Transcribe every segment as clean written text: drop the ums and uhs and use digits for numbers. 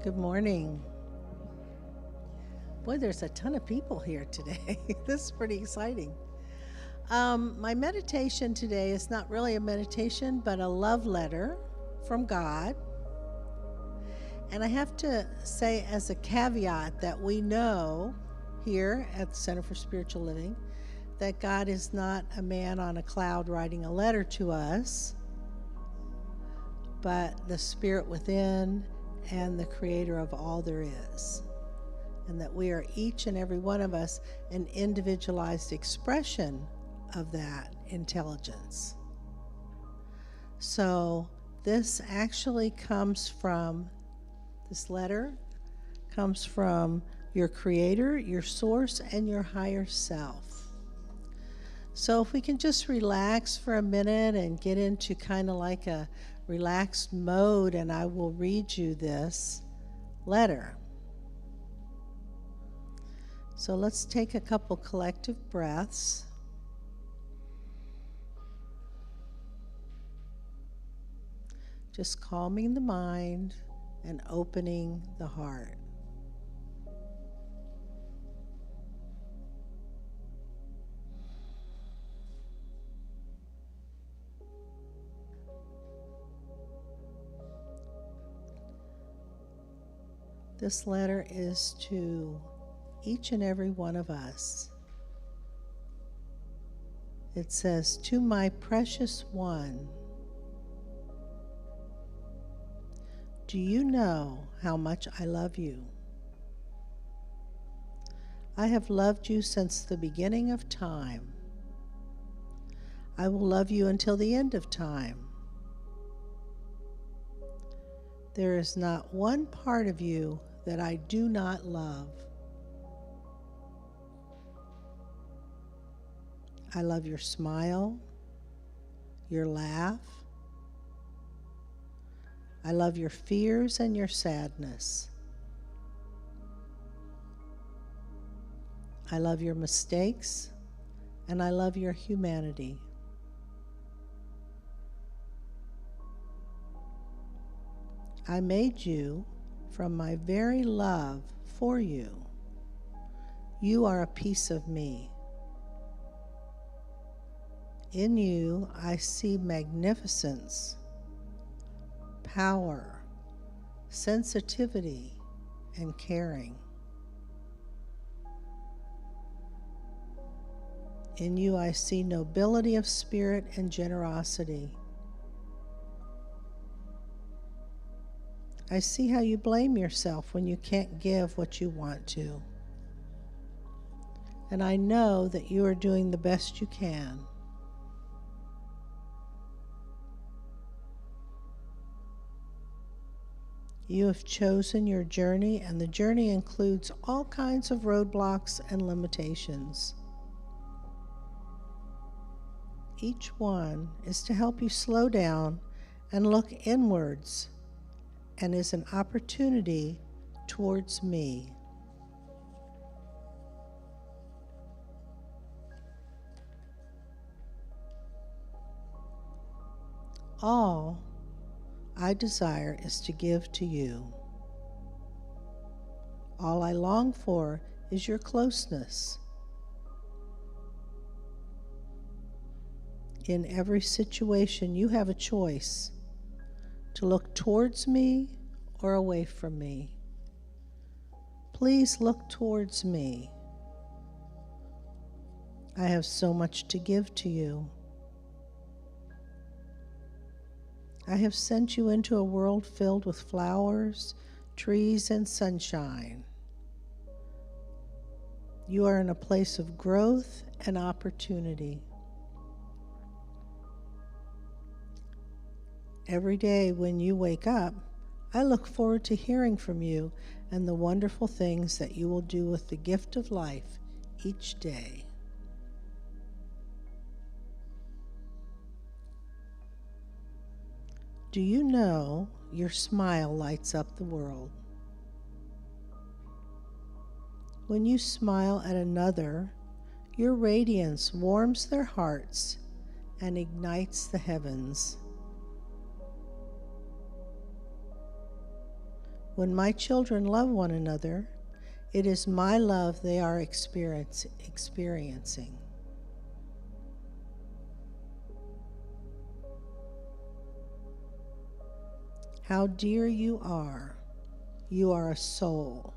Good morning. Boy, there's a ton of people here today. This is pretty exciting. My meditation today is not really a meditation, but a love letter from God. And I have to say, as a caveat, that we know here at the Center for Spiritual Living that God is not a man on a cloud writing a letter to us, but the Spirit within and the Creator of all there is. And that we are each and every one of us an individualized expression of that intelligence. So this letter comes from your Creator, your source, and your higher self. So if we can just relax for a minute and get into kind of like a relaxed mode, and I will read you this letter. So let's take a couple collective breaths. Just calming the mind and opening the heart. This letter is to each and every one of us. It says, "To my precious one, do you know how much I love you? I have loved you since the beginning of time. I will love you until the end of time. There is not one part of you that I do not love. I love your smile, your laugh. I love your fears and your sadness. I love your mistakes, and I love your humanity. I made you from my very love for you. You are a piece of me. In you, I see magnificence, power, sensitivity, and caring. In you, I see nobility of spirit and generosity. I see how you blame yourself when you can't give what you want to. And I know that you are doing the best you can. You have chosen your journey, and the journey includes all kinds of roadblocks and limitations. Each one is to help you slow down and look inwards, and is an opportunity towards me. All I desire is to give to you. All I long for is your closeness. In every situation, you have a choice to look towards me or away from me. Please look towards me. I have so much to give to you. I have sent you into a world filled with flowers, trees, and sunshine. You are in a place of growth and opportunity. Every day when you wake up, I look forward to hearing from you and the wonderful things that you will do with the gift of life each day. Do you know your smile lights up the world? When you smile at another, your radiance warms their hearts and ignites the heavens. When my children love one another, it is my love they are experiencing. How dear you are. You are a soul,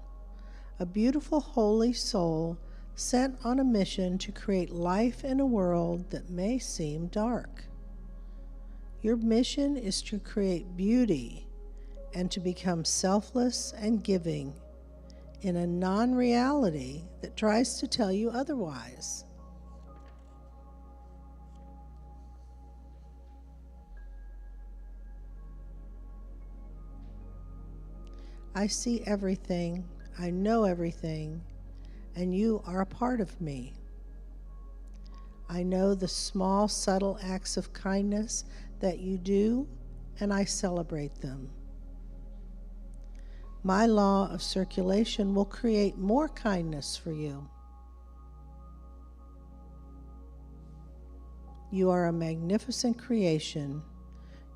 a beautiful, holy soul sent on a mission to create life in a world that may seem dark. Your mission is to create beauty and to become selfless and giving in a non-reality that tries to tell you otherwise. I see everything, I know everything, and you are a part of me. I know the small, subtle acts of kindness that you do, and I celebrate them. My law of circulation will create more kindness for you. You are a magnificent creation.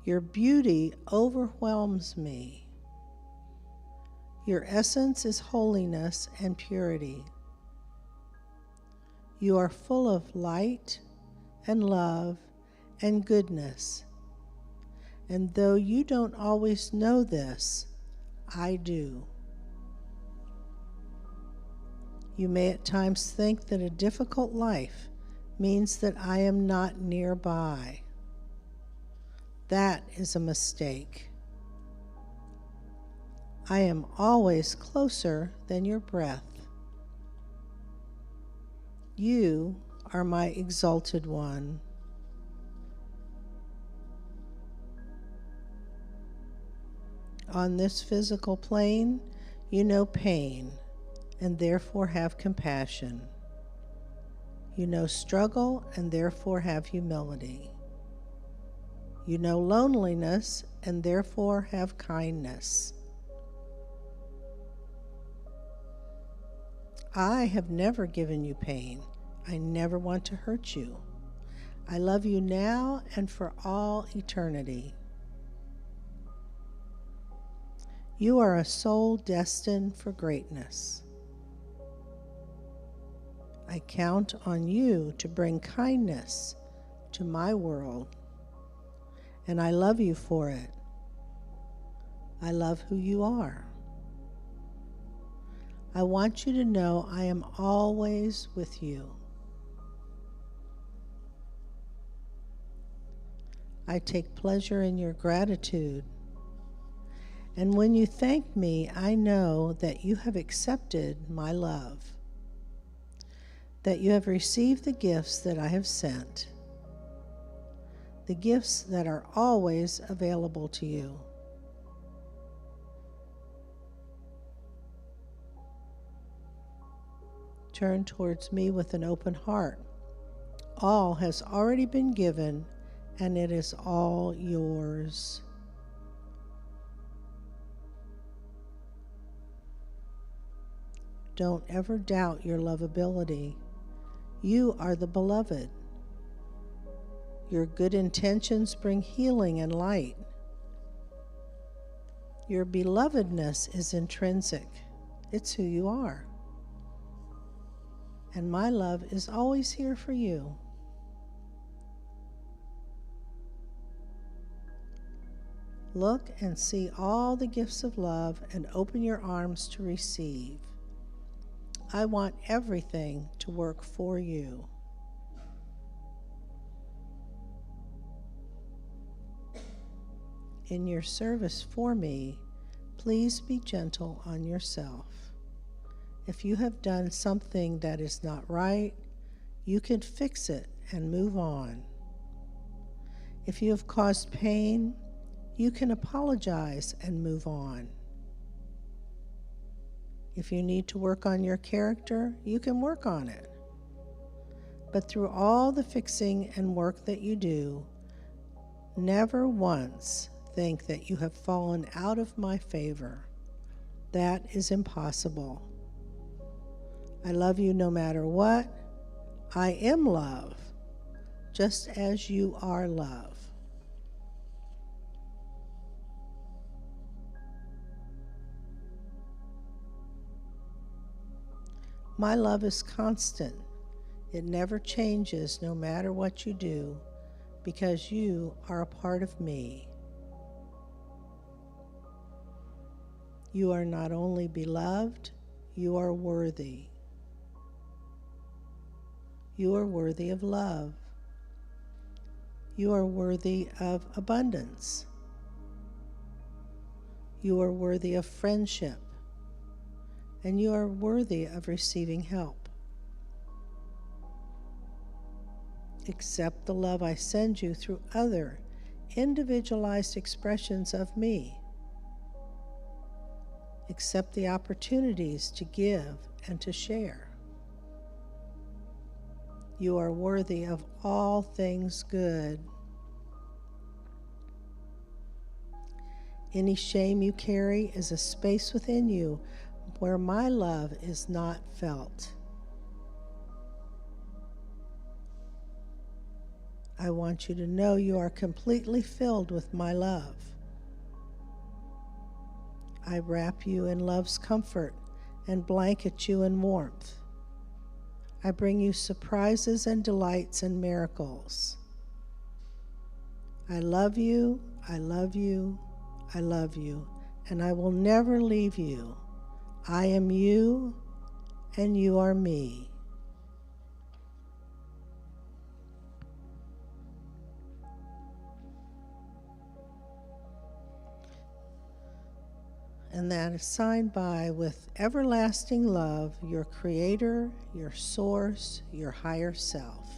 Your beauty overwhelms me. Your essence is holiness and purity. You are full of light and love and goodness. And though you don't always know this, I do. You may at times think that a difficult life means that I am not nearby. That is a mistake. I am always closer than your breath. You are my exalted one. On this physical plane, you know pain and therefore have compassion. You know struggle and therefore have humility. You know loneliness and therefore have kindness. I have never given you pain. I never want to hurt you. I love you now and for all eternity. You are a soul destined for greatness. I count on you to bring kindness to my world, and I love you for it. I love who you are. I want you to know I am always with you. I take pleasure in your gratitude. And when you thank me, I know that you have accepted my love, that you have received the gifts that I have sent, the gifts that are always available to you. Turn towards me with an open heart. All has already been given, and it is all yours. Don't ever doubt your lovability. You are the beloved. Your good intentions bring healing and light. Your belovedness is intrinsic. It's who you are. And my love is always here for you. Look and see all the gifts of love and open your arms to receive. I want everything to work for you. In your service for me, please be gentle on yourself. If you have done something that is not right, you can fix it and move on. If you have caused pain, you can apologize and move on. If you need to work on your character, you can work on it. But through all the fixing and work that you do, never once think that you have fallen out of my favor. That is impossible. I love you no matter what. I am love, just as you are love. My love is constant. It never changes no matter what you do, because you are a part of me. You are not only beloved, you are worthy. You are worthy of love. You are worthy of abundance. You are worthy of friendship. And you are worthy of receiving help. Accept the love I send you through other individualized expressions of me. Accept the opportunities to give and to share. You are worthy of all things good. Any shame you carry is a space within you where my love is not felt. I want you to know you are completely filled with my love. I wrap you in love's comfort and blanket you in warmth. I bring you surprises and delights and miracles. I love you, I love you, I love you, and I will never leave you. I am you, and you are me. And that is signed by, with everlasting love, your Creator, your Source, your higher self.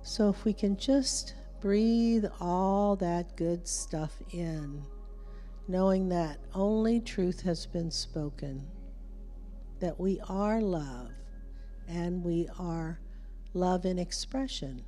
So if we can just breathe all that good stuff in, knowing that only truth has been spoken, that we are love, and we are love in expression.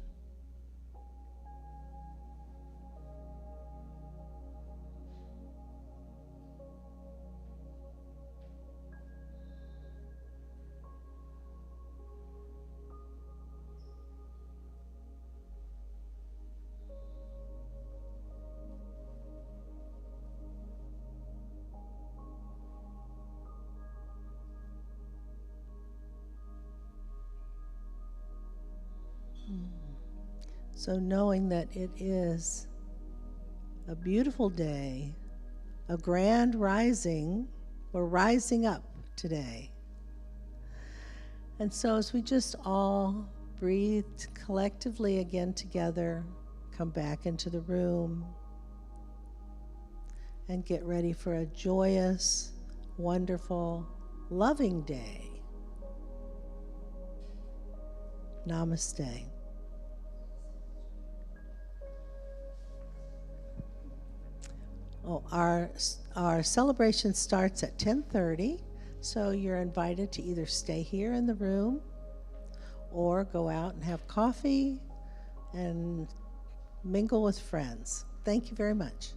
So knowing that it is a beautiful day, a grand rising, we're rising up today. And so as we just all breathe collectively again together, come back into the room, and get ready for a joyous, wonderful, loving day. Namaste. Oh, our celebration starts at 10:30, so you're invited to either stay here in the room or go out and have coffee and mingle with friends. Thank you very much.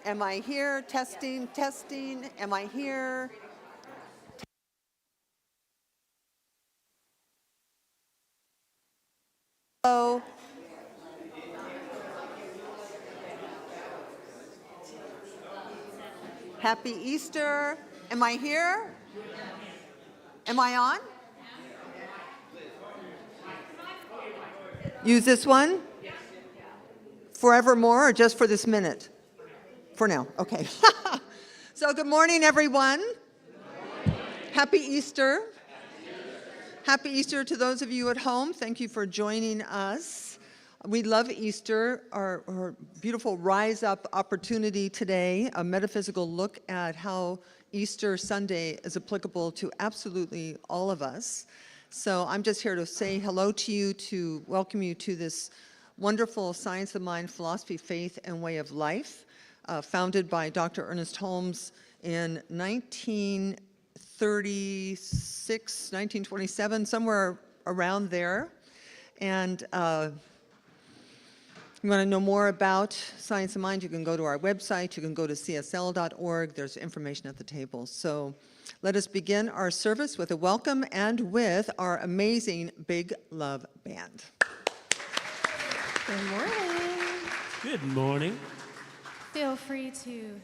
Am I here? Testing, testing. Am I here? Hello. Happy Easter. Am I here? Am I on? Use this one? Forevermore or just for this minute? For now, okay. So good morning, everyone. Happy Easter. Happy Easter to those of you at home. Thank you for joining us. We love Easter, our beautiful Rise Up opportunity today, a metaphysical look at how Easter Sunday is applicable to absolutely all of us. So I'm just here to say hello to you, to welcome you to this wonderful science of mind, philosophy, faith, and way of life, founded by Dr. Ernest Holmes in 1936, 1927, somewhere around there. And you want to know more about Science of Mind, you can go to our website, you can go to csl.org, there's information at the table. So let us begin our service with a welcome and with our amazing Big Love Band. Good morning. Good morning. Feel free to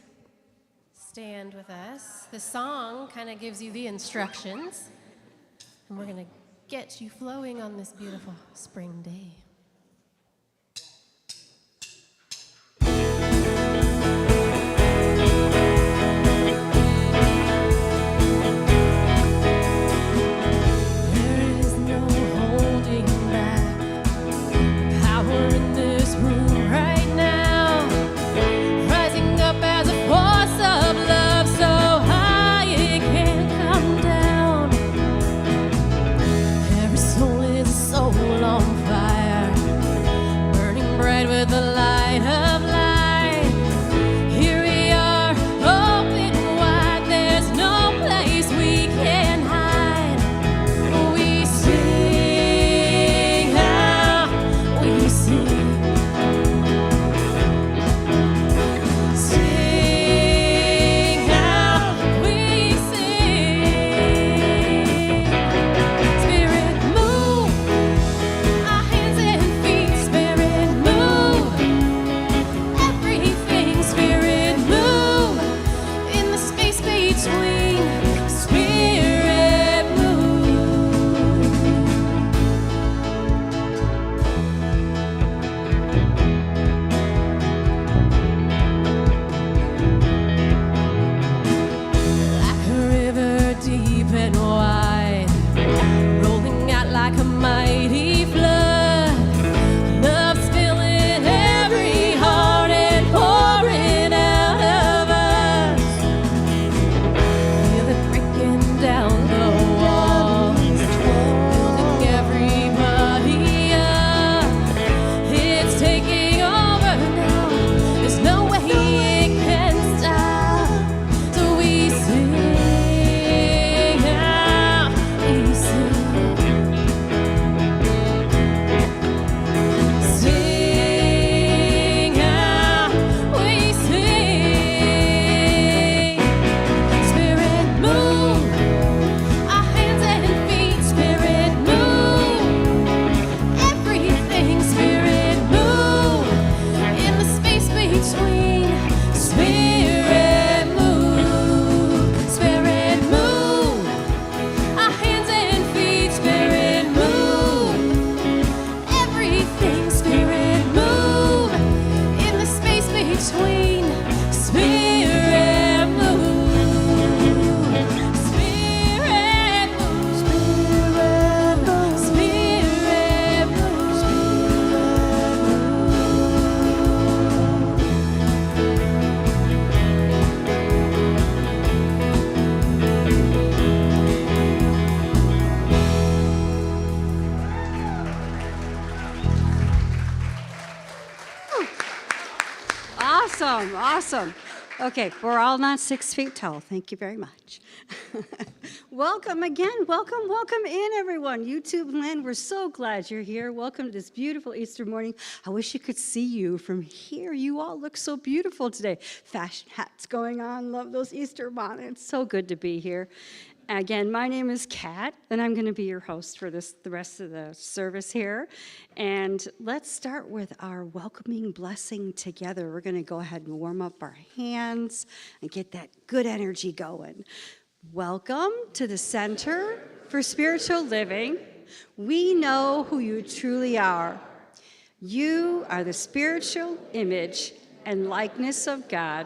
stand with us. The song kind of gives you the instructions, and we're going to get you flowing on this beautiful spring day. Awesome. Okay, we're all not 6 feet tall. Thank you very much. Welcome again. Welcome in, everyone. YouTube land, we're so glad you're here. Welcome to this beautiful Easter morning. I wish you could see you from here. You all look so beautiful today. Fashion hats going on. Love those Easter bonnets. So good to be here. Again, my name is Kat, and I'm going to be your host for the rest of the service here. And let's start with our welcoming blessing together. We're going to go ahead and warm up our hands and get that good energy going. Welcome to the Center for Spiritual Living. We know who you truly are. You are the spiritual image and likeness of God.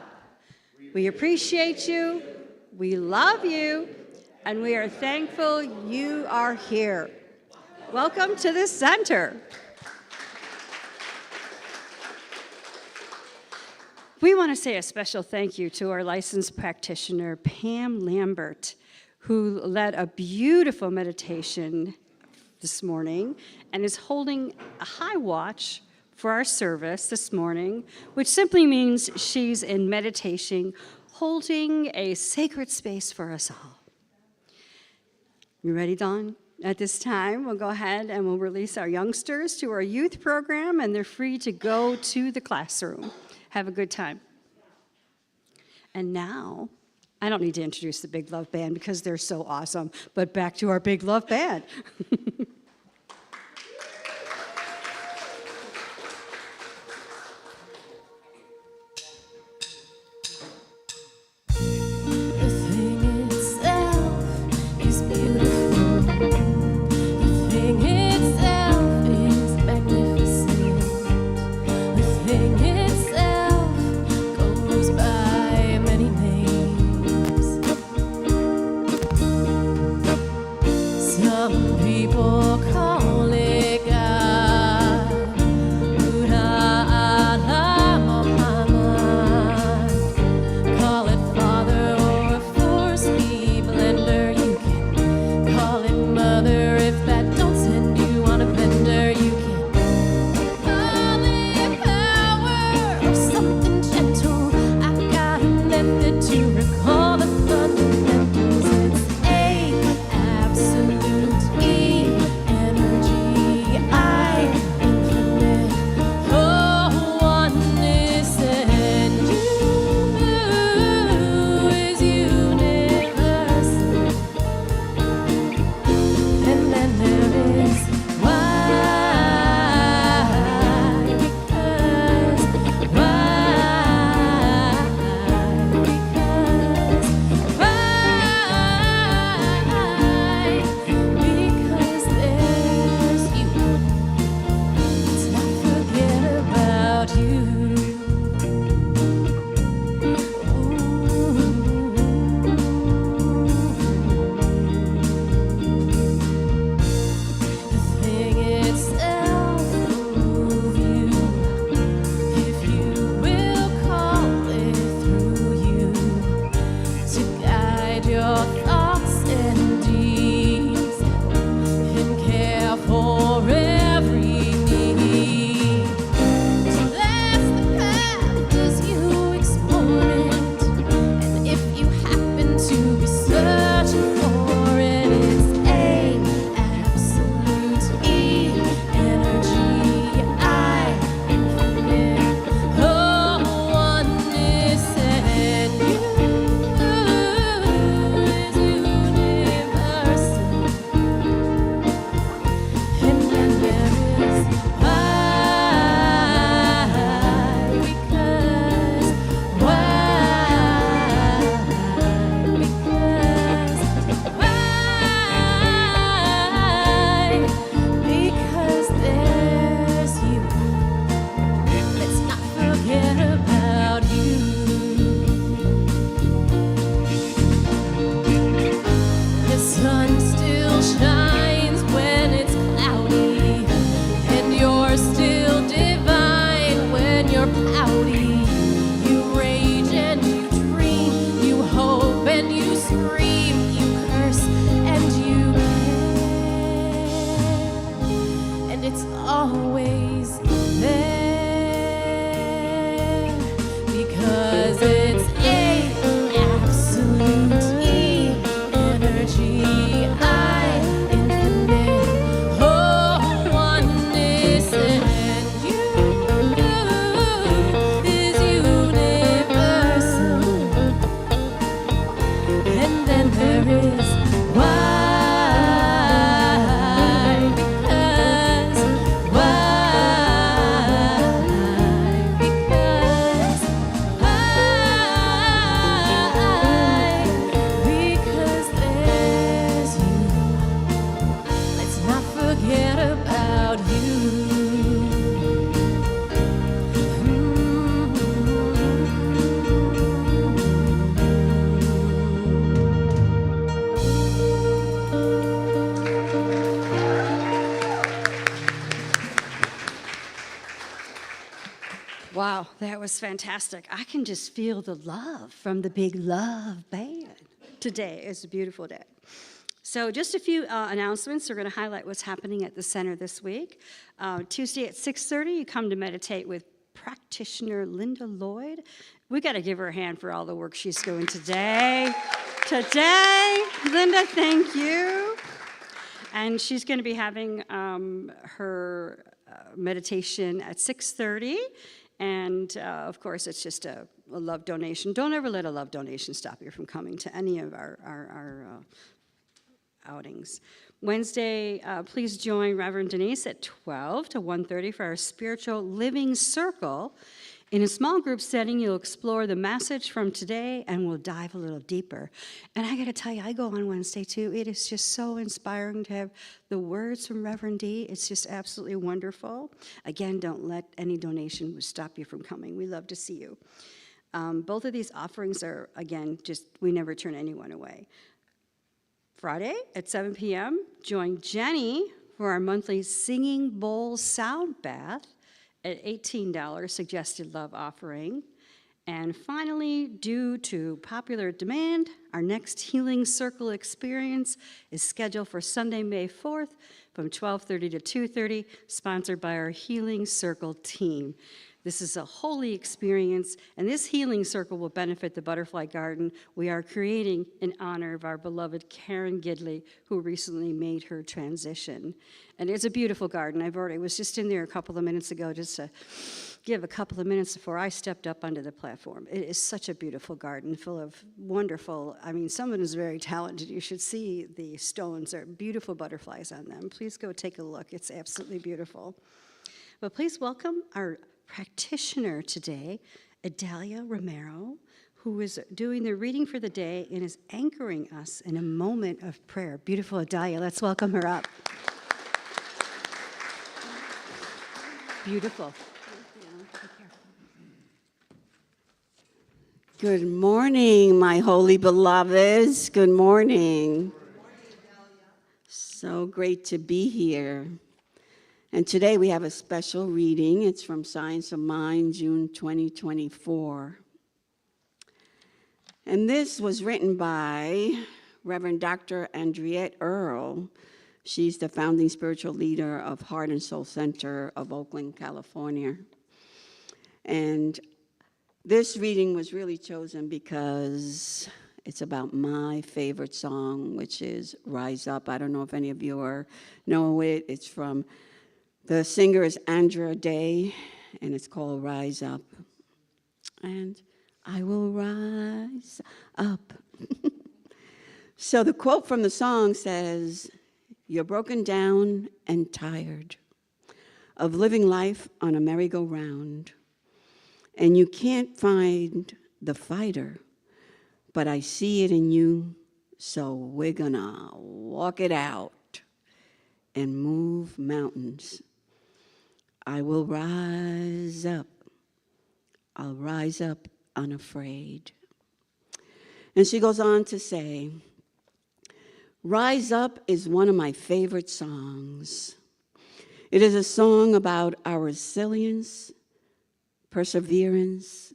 We appreciate you. We love you. And we are thankful you are here. Welcome to the center. We want to say a special thank you to our licensed practitioner, Pam Lambert, who led a beautiful meditation this morning and is holding a high watch for our service this morning, which simply means she's in meditation, holding a sacred space for us all. You ready, Dawn? At this time, we'll go ahead and we'll release our youngsters to our youth program, and they're free to go to the classroom. Have a good time. And now, I don't need to introduce the Big Love Band because they're so awesome, but back to our Big Love Band. People Wow, that was fantastic. I can just feel the love from the Big Love Band today. It's a beautiful day. So just a few announcements. We're going to highlight what's happening at the center this week. Tuesday at 6:30, you come to meditate with practitioner Linda Lloyd. We got to give her a hand for all the work she's doing today. Linda, thank you. And she's going to be having her meditation at 6:30. And, of course, it's just a love donation. Don't ever let a love donation stop you from coming to any of our outings. Wednesday, please join Reverend Denise at 12 to 1:30 for our Spiritual Living Circle. In a small group setting, you'll explore the message from today, and we'll dive a little deeper. And I got to tell you, I go on Wednesday, too. It is just so inspiring to have the words from Reverend D. It's just absolutely wonderful. Again, don't let any donation stop you from coming. We love to see you. Both of these offerings are, again, just we never turn anyone away. Friday at 7 p.m., join Jenny for our monthly Singing Bowl Sound Bath at $18 suggested love offering. And finally, due to popular demand, our next Healing Circle experience is scheduled for Sunday, May 4th from 12:30 to 2:30, sponsored by our Healing Circle team. This is a holy experience, and this Healing Circle will benefit the Butterfly Garden we are creating in honor of our beloved Karen Gidley, who recently made her transition. And it's a beautiful garden. I was just in there a couple of minutes ago just to give a couple of minutes before I stepped up onto the platform. It is such a beautiful garden full of wonderful, someone is very talented. You should see the stones. There are beautiful butterflies on them. Please go take a look. It's absolutely beautiful. But please welcome our practitioner today, Adalia Romero, who is doing the reading for the day and is anchoring us in a moment of prayer. Beautiful Adalia, let's welcome her up. Beautiful. Good morning, my holy beloveds. Good morning. So great to be here. And today we have a special reading. It's from Science of Mind, June 2024. And this was written by Reverend Dr. Andriette Earle. She's the founding spiritual leader of Heart and Soul Center of Oakland, California. And this reading was really chosen because it's about my favorite song, which is Rise Up. I don't know if any of you know it. It's from the singer is Andra Day, and it's called Rise Up. And I will rise up. So the quote from the song says, "You're broken down and tired of living life on a merry-go-round, and you can't find the fighter, but I see it in you, so we're gonna walk it out and move mountains. I will rise up. I'll rise up unafraid." And she goes on to say, "Rise Up is one of my favorite songs. It is a song about our resilience, perseverance,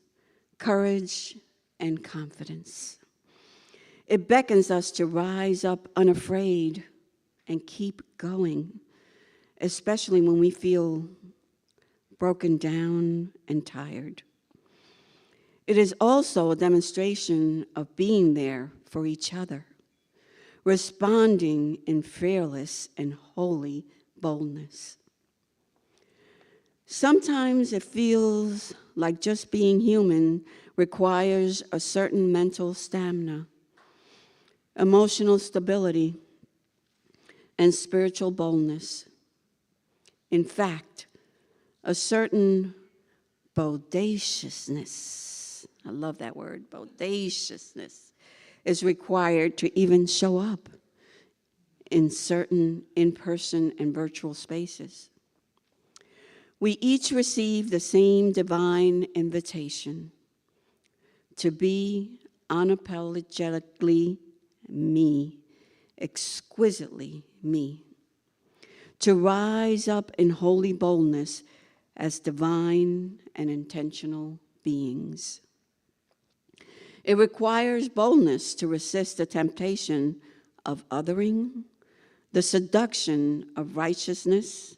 courage, and confidence. It beckons us to rise up unafraid and keep going, especially when we feel broken down and tired. It is also a demonstration of being there for each other, responding in fearless and holy boldness. Sometimes it feels like just being human requires a certain mental stamina, emotional stability, and spiritual boldness. In fact, a certain bodaciousness, I love that word, bodaciousness, is required to even show up in certain in-person and virtual spaces. We each receive the same divine invitation to be unapologetically me, exquisitely me, to rise up in holy boldness as divine and intentional beings. It requires boldness to resist the temptation of othering, the seduction of righteousness,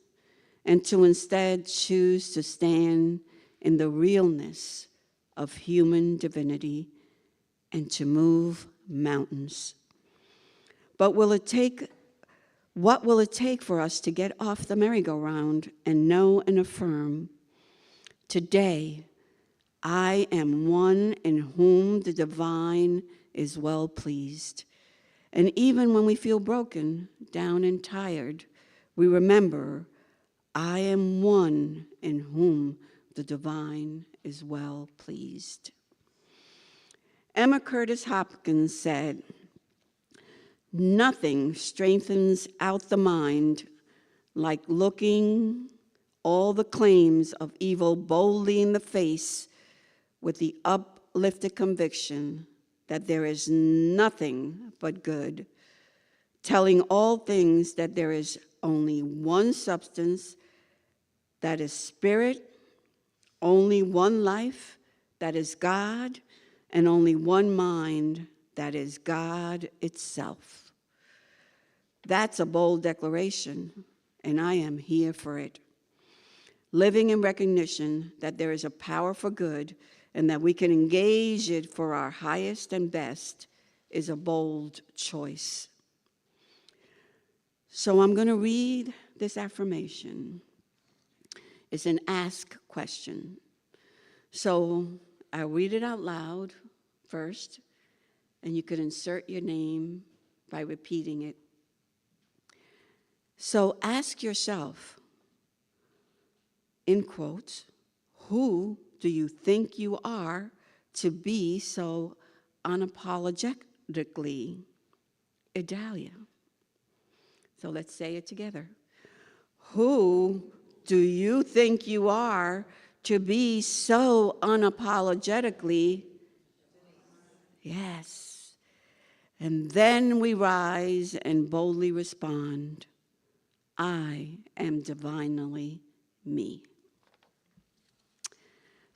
and to instead choose to stand in the realness of human divinity and to move mountains. But what will it take for us to get off the merry-go-round and know and affirm, today, I am one in whom the divine is well pleased. And even when we feel broken, down, and tired, we remember, I am one in whom the divine is well pleased. Emma Curtis Hopkins said, nothing strengthens out the mind like looking all the claims of evil boldly in the face with the uplifted conviction that there is nothing but good, telling all things that there is only one substance, that is spirit, only one life, that is God, and only one mind, that is God itself. That's a bold declaration, and I am here for it. Living in recognition that there is a power for good and that we can engage it for our highest and best is a bold choice. So I'm going to read this affirmation. It's an ask question. So I'll read it out loud first, and you can insert your name by repeating it. So ask yourself, in quotes, who do you think you are to be so unapologetically Idalia? So let's say it together. Who do you think you are to be so unapologetically? Yes. And then we rise and boldly respond, I am divinely me.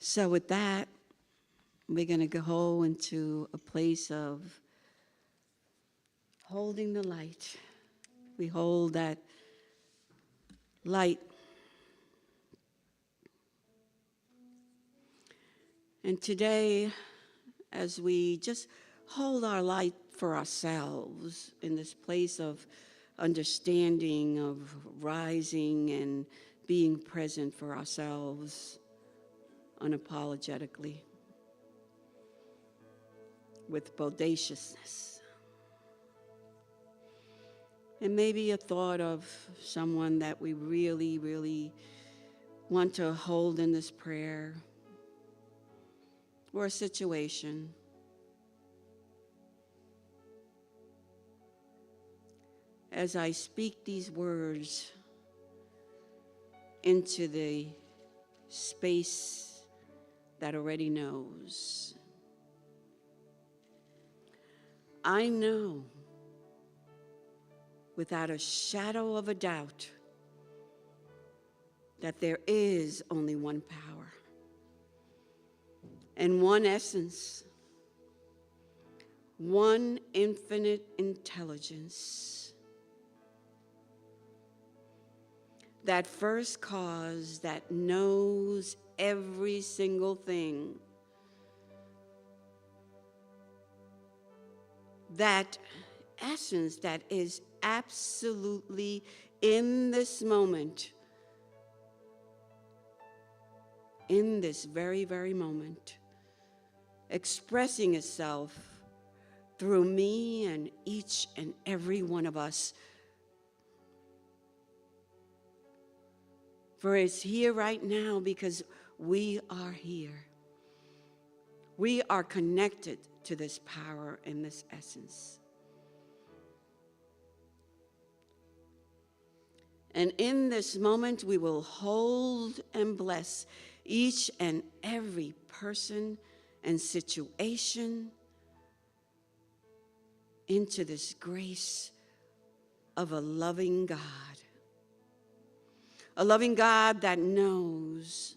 So with that, we're going to go into a place of holding the light. We hold that light. And today, as we just hold our light for ourselves in this place of understanding, of rising and being present for ourselves unapologetically, with bodaciousness. And maybe a thought of someone that we really, really want to hold in this prayer, or a situation. As I speak these words into the space that already knows, I know without a shadow of a doubt that there is only one power and one essence, one infinite intelligence, that first cause that knows every single thing, that essence that is absolutely in this moment, in this very, very moment, expressing itself through me and each and every one of us. For it's here right now because we are here. We are connected to this power and this essence. And in this moment, we will hold and bless each and every person and situation into this grace of a loving God, A loving God that knows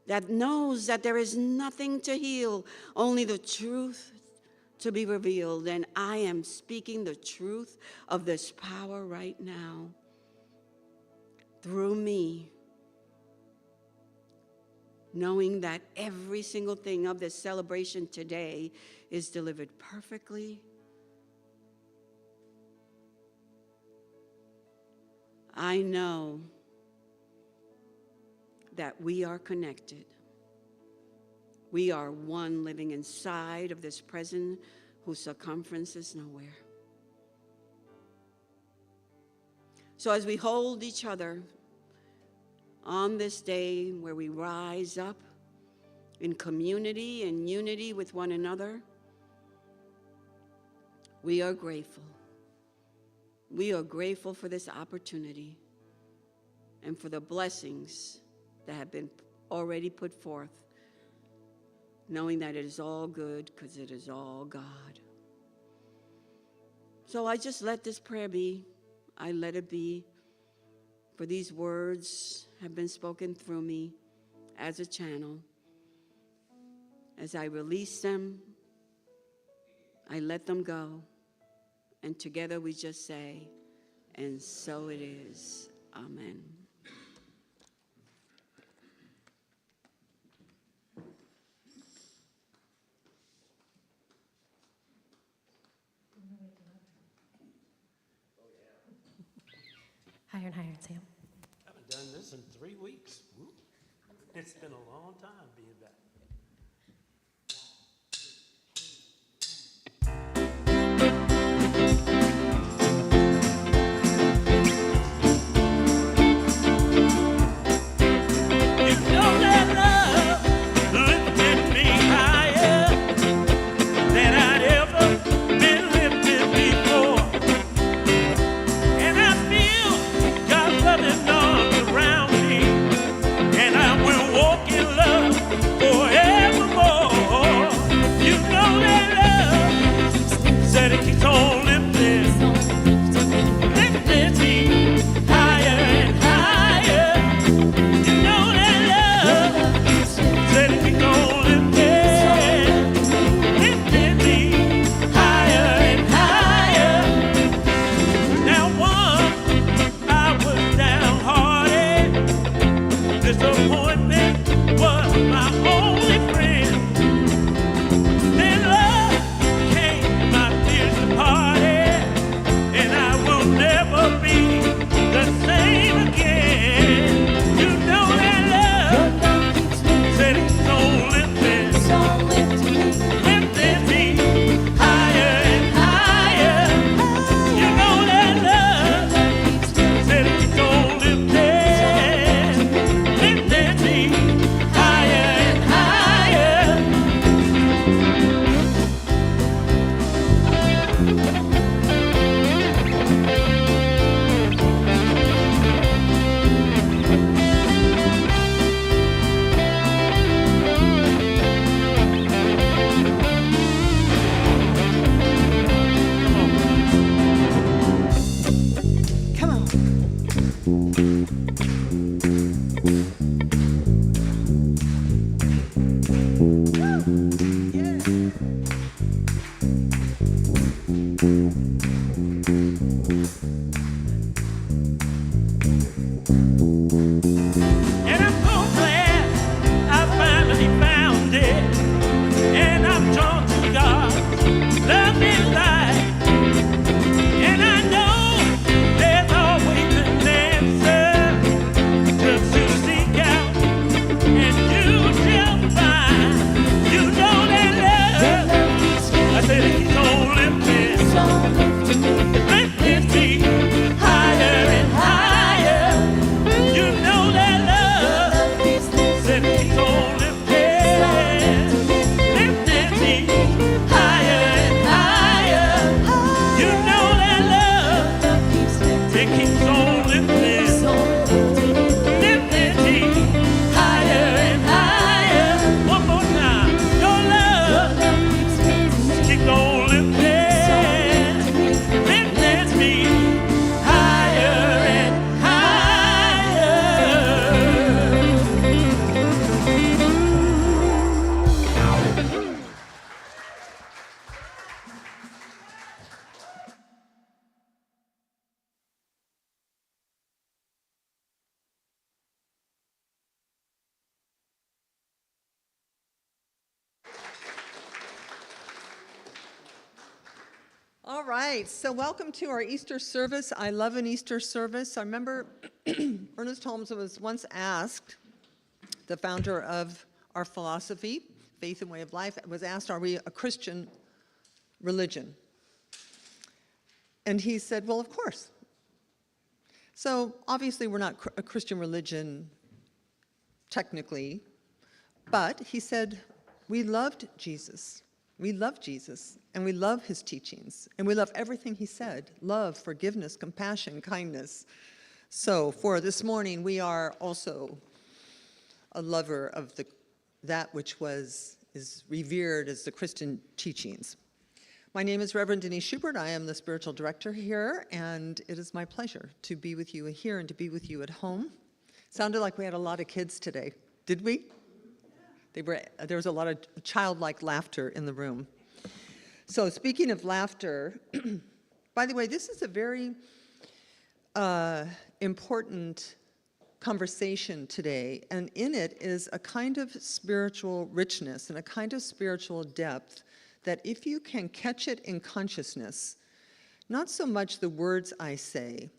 that there is nothing to heal, only the truth to be revealed. And I am speaking the truth of this power right now through me, knowing that every single thing of this celebration today is delivered perfectly. I know that we are connected. We are one living inside of this present whose circumference is nowhere. So as we hold each other on this day where we rise up in community and unity with one another, we are grateful. We are grateful for this opportunity and for the blessings that have been already put forth, knowing that it is all good because it is all God. So I just let this prayer be. I let it be. For these words have been spoken through me as a channel. As I release them, I let them go. And together we just say, and so it is. Amen. Higher and higher, Sam. I haven't done this in 3 weeks. Woo. It's been a long time being back. Lifted All right, so welcome to our Easter service. I love an Easter service. I remember Ernest Holmes was once asked, the founder of our philosophy, Faith and Way of Life, was asked, are we a Christian religion? And he said, well, of course. So obviously we're not a Christian religion technically, but he said, we loved Jesus. We love Jesus, and we love his teachings, and we love everything he said: love, forgiveness, compassion, kindness. So for this morning, we are also a lover of that which is revered as the Christian teachings. My name is Reverend Denise Schubert. I am the spiritual director here, and it is my pleasure to be with you here and to be with you at home. Sounded like we had a lot of kids today. Did we? There was a lot of childlike laughter in the room. So speaking of laughter, by the way, this is a very important conversation today, and in it is a kind of spiritual richness and a kind of spiritual depth that if you can catch it in consciousness, not so much the words I say,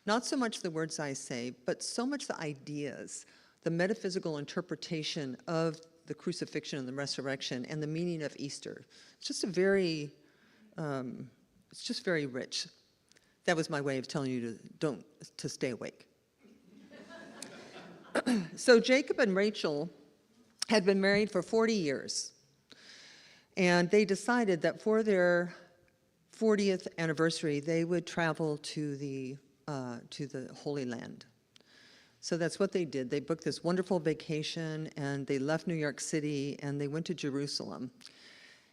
but so much the ideas, the metaphysical interpretation of the crucifixion and the resurrection and the meaning of Easter. It's just very rich. That was my way of telling you to stay awake. So Jacob and Rachel had been married for 40 years, and they decided that for their 40th anniversary, they would travel to the Holy Land. So that's what they did. They booked this wonderful vacation, and they left New York City, and they went to Jerusalem.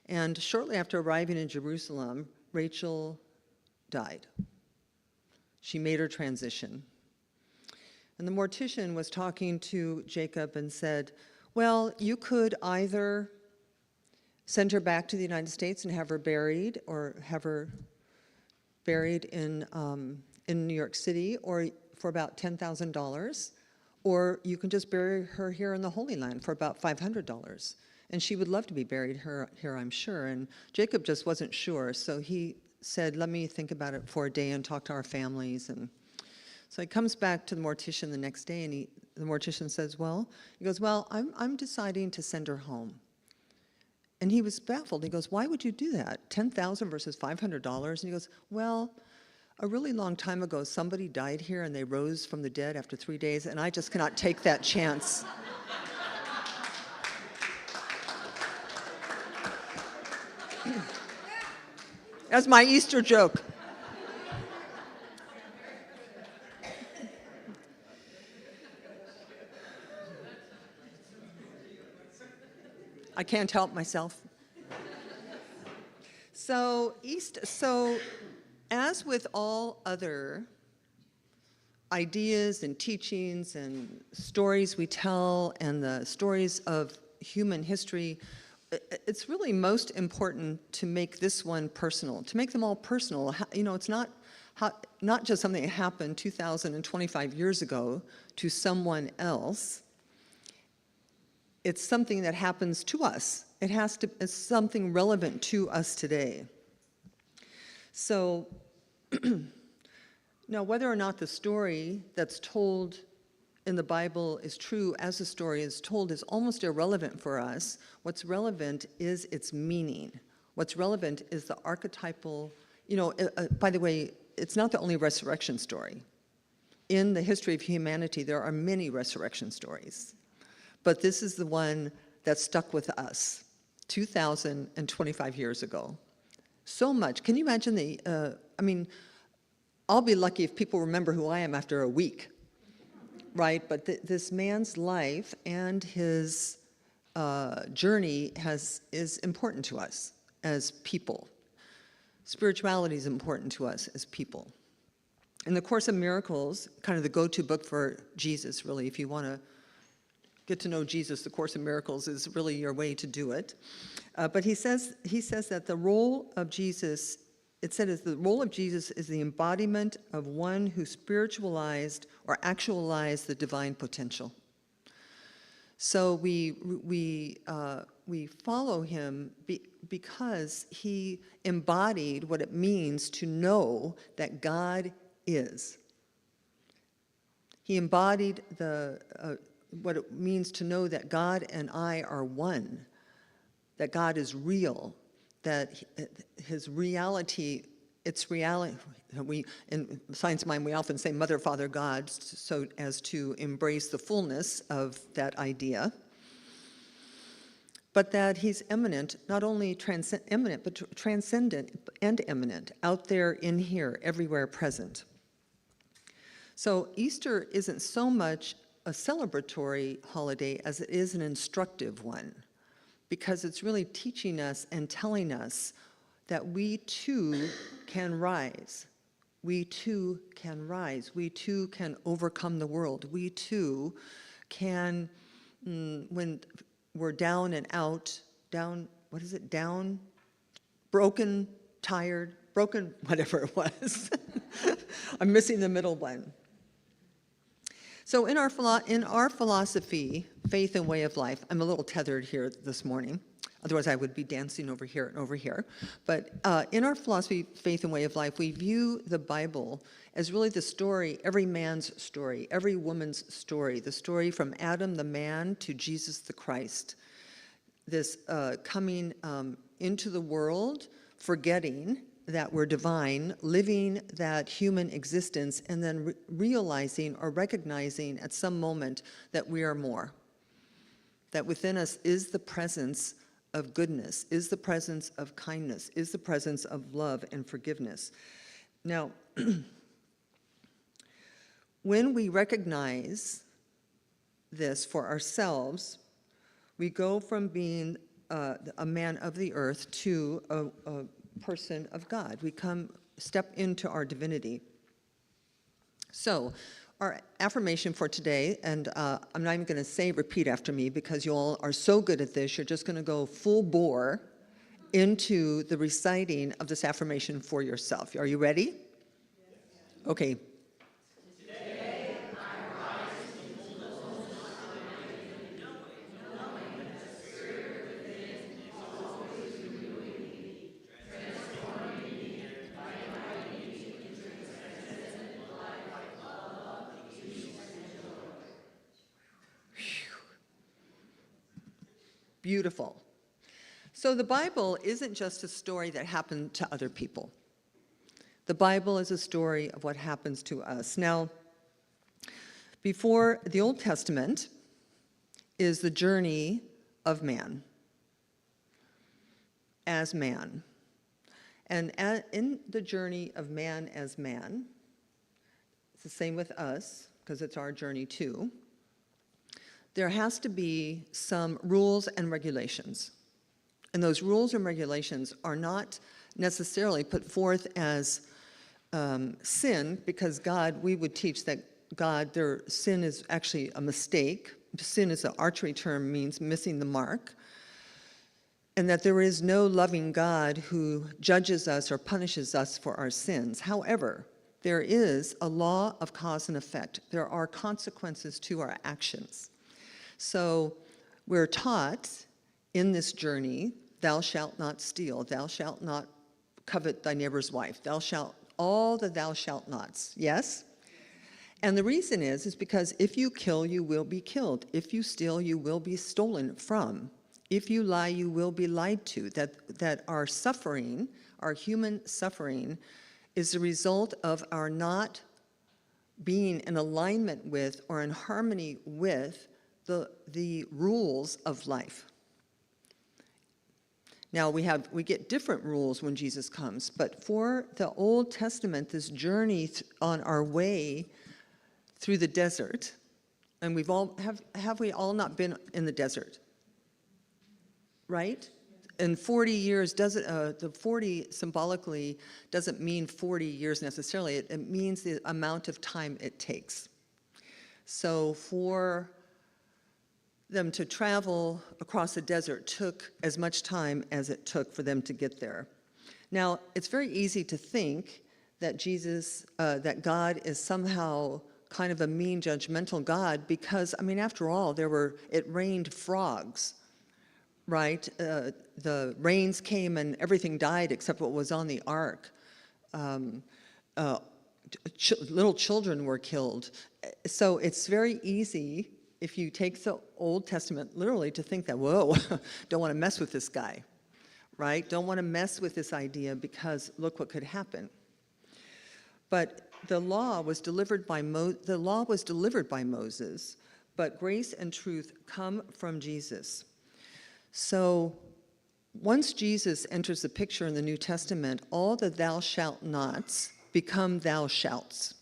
And shortly after arriving in Jerusalem, Rachel died. She made her transition. And the mortician was talking to Jacob and said, well, you could either send her back to the United States and have her buried, or have her buried in New York City, or for about $10,000, or you can just bury her here in the Holy Land for about $500. And she would love to be buried here, I'm sure. And Jacob just wasn't sure, so he said, let me think about it for a day and talk to our families. And so he comes back to the mortician the next day, and the mortician says, well, I'm deciding to send her home. And he was baffled. He goes, why would you do that? $10,000 versus $500? And he goes, well, a really long time ago, somebody died here and they rose from the dead after 3 days, and I just cannot take that chance. That's my Easter joke. I can't help myself. So as with all other ideas and teachings and stories we tell and the stories of human history, it's really most important to make this one personal, to make them all personal. You know, it's not just something that happened 2,025 years ago to someone else. It's something that happens to us. It's something relevant to us today. So now, whether or not the story that's told in the Bible is true as the story is told is almost irrelevant for us. What's relevant is its meaning. What's relevant is the archetypal, by the way, it's not the only resurrection story. In the history of humanity, there are many resurrection stories. But this is the one that stuck with us 2,025 years ago. So much. Can you imagine I'll be lucky if people remember who I am after a week, right? But this man's life and his journey is important to us as people. Spirituality is important to us as people. And the Course in Miracles, kind of the go-to book for Jesus, really, if you want to get to know Jesus, the Course in Miracles is really your way to do it. But he says that the role of Jesus, the role of Jesus is the embodiment of one who spiritualized or actualized the divine potential. So we we follow him because he embodied what it means to know that God is. He embodied what it means to know that God and I are one, that God is real, that his reality, its reality, in Science Mind, we often say Mother, Father, God, so as to embrace the fullness of that idea, but that he's immanent, not only immanent, but transcendent and immanent, out there, in here, everywhere present. So Easter isn't so much a celebratory holiday as it is an instructive one, because it's really teaching us and telling us that we too can rise. We too can rise. We too can overcome the world. We too can, when we're down and out, down, what is it, down, broken, tired, broken, whatever it was. I'm missing the middle one. So in our philosophy, faith and way of life, I'm a little tethered here this morning. Otherwise, I would be dancing over here and over here. But in our philosophy, faith and way of life, we view the Bible as really the story, every man's story, every woman's story, the story from Adam the man to Jesus the Christ. This coming into the world, forgetting that we're divine, living that human existence, and then realizing or recognizing at some moment that we are more. That within us is the presence of goodness, is the presence of kindness, is the presence of love and forgiveness. Now, when we recognize this for ourselves, we go from being a man of the earth to a person of God. We step into our divinity. So, our affirmation for today, and I'm not even going to say repeat after me because you all are so good at this, you're just going to go full bore into the reciting of this affirmation for yourself. Are you ready? Okay. Beautiful. So the Bible isn't just a story that happened to other people. The Bible is a story of what happens to us. Now, before the Old Testament is the journey of man, as man. And in the journey of man as man, it's the same with us, because it's our journey too, there has to be some rules and regulations. And those rules and regulations are not necessarily put forth as sin, because God, we would teach that God, sin is actually a mistake. Sin is an archery term, means missing the mark. And that there is no loving God who judges us or punishes us for our sins. However, there is a law of cause and effect. There are consequences to our actions. So we're taught in this journey, thou shalt not steal, thou shalt not covet thy neighbor's wife, all the thou shalt nots, yes? And the reason is because if you kill, you will be killed. If you steal, you will be stolen from. If you lie, you will be lied to. That our suffering, our human suffering, is the result of our not being in alignment with or in harmony with the rules of life. Now we get different rules when Jesus comes, but for the Old Testament, this journey on our way through the desert, and have we all not been in the desert? Right? And 40 years the 40 symbolically doesn't mean 40 years necessarily. It means the amount of time it takes. So for them to travel across the desert took as much time as it took for them to get there. Now, it's very easy to think that that God is somehow kind of a mean, judgmental God because, I mean, after all, it rained frogs right? The rains came and everything died except what was on the ark. Little children were killed. So it's very easy, if you take the Old Testament literally, to think that, whoa, don't want to mess with this guy, right? Don't want to mess with this idea because look what could happen. But the law was delivered by Moses, but grace and truth come from Jesus. So once Jesus enters the picture in the New Testament, all the thou shalt nots become thou shalts.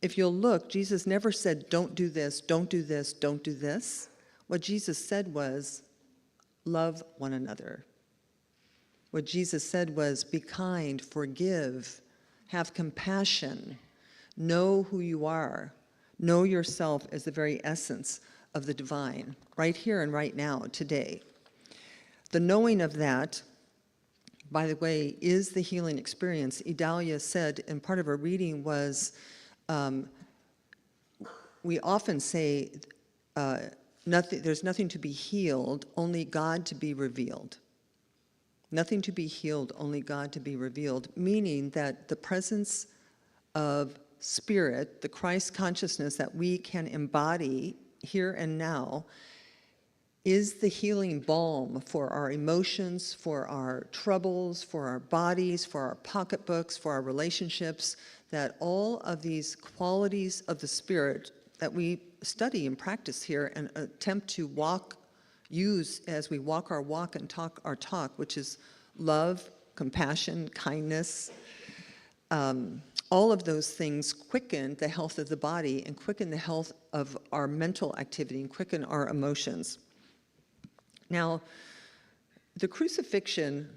If you'll look, Jesus never said, don't do this, don't do this, don't do this. What Jesus said was, love one another. What Jesus said was, be kind, forgive, have compassion, know who you are, know yourself as the very essence of the divine, right here and right now, today. The knowing of that, by the way, is the healing experience. Idalia said, and part of her reading was, we often say, there's nothing to be healed, only God to be revealed. Nothing to be healed, only God to be revealed, meaning that the presence of spirit, the Christ consciousness that we can embody here and now, is the healing balm for our emotions, for our troubles, for our bodies, for our pocketbooks, for our relationships, that all of these qualities of the Spirit that we study and practice here and attempt to use as we walk our walk and talk our talk, which is love, compassion, kindness, all of those things quicken the health of the body and quicken the health of our mental activity and quicken our emotions. Now, the crucifixion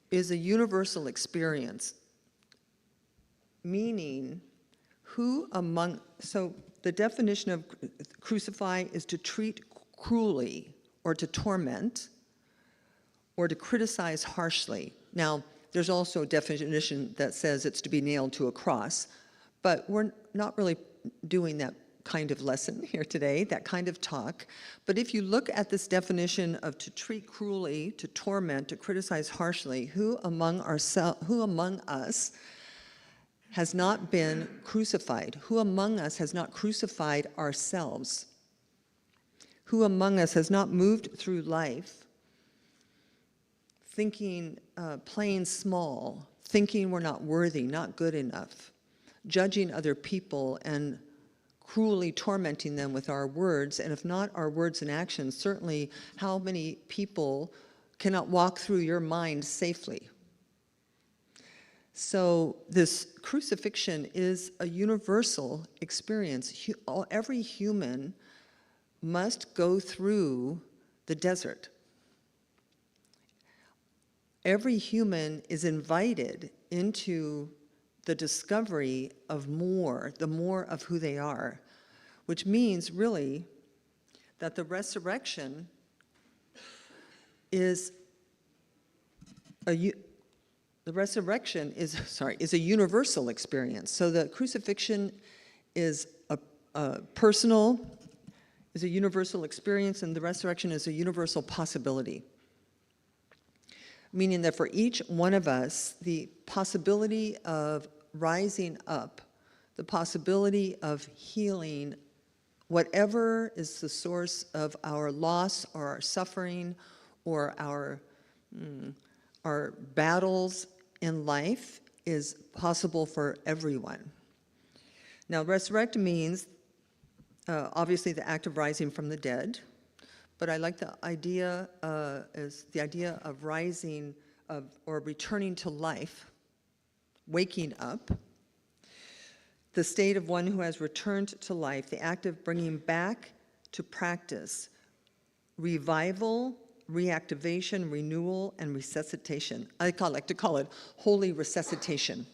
is a universal experience, meaning so the definition of crucify is to treat cruelly or to torment or to criticize harshly. Now, there's also a definition that says it's to be nailed to a cross, but we're not really doing that kind of lesson here today, that kind of talk. But if you look at this definition of to treat cruelly, to torment, to criticize harshly, who among us has not been crucified? Who among us has not crucified ourselves? Who among us has not moved through life thinking, playing small, thinking we're not worthy, not good enough, judging other people and cruelly tormenting them with our words, and if not our words and actions, certainly how many people cannot walk through your mind safely? So this crucifixion is a universal experience. Every human must go through the desert. Every human is invited into the discovery of the more of who they are, which means really that the resurrection is a universal experience. So the crucifixion is a universal experience, and the resurrection is a universal possibility. Meaning that for each one of us, the possibility of rising up, the possibility of healing whatever is the source of our loss or our suffering or our battles in life is possible for everyone. Now, resurrect means obviously the act of rising from the dead, but I like the idea of rising or returning to life, waking up, the state of one who has returned to life, the act of bringing back to practice, revival, reactivation, renewal, and resuscitation. I like to call it holy resuscitation.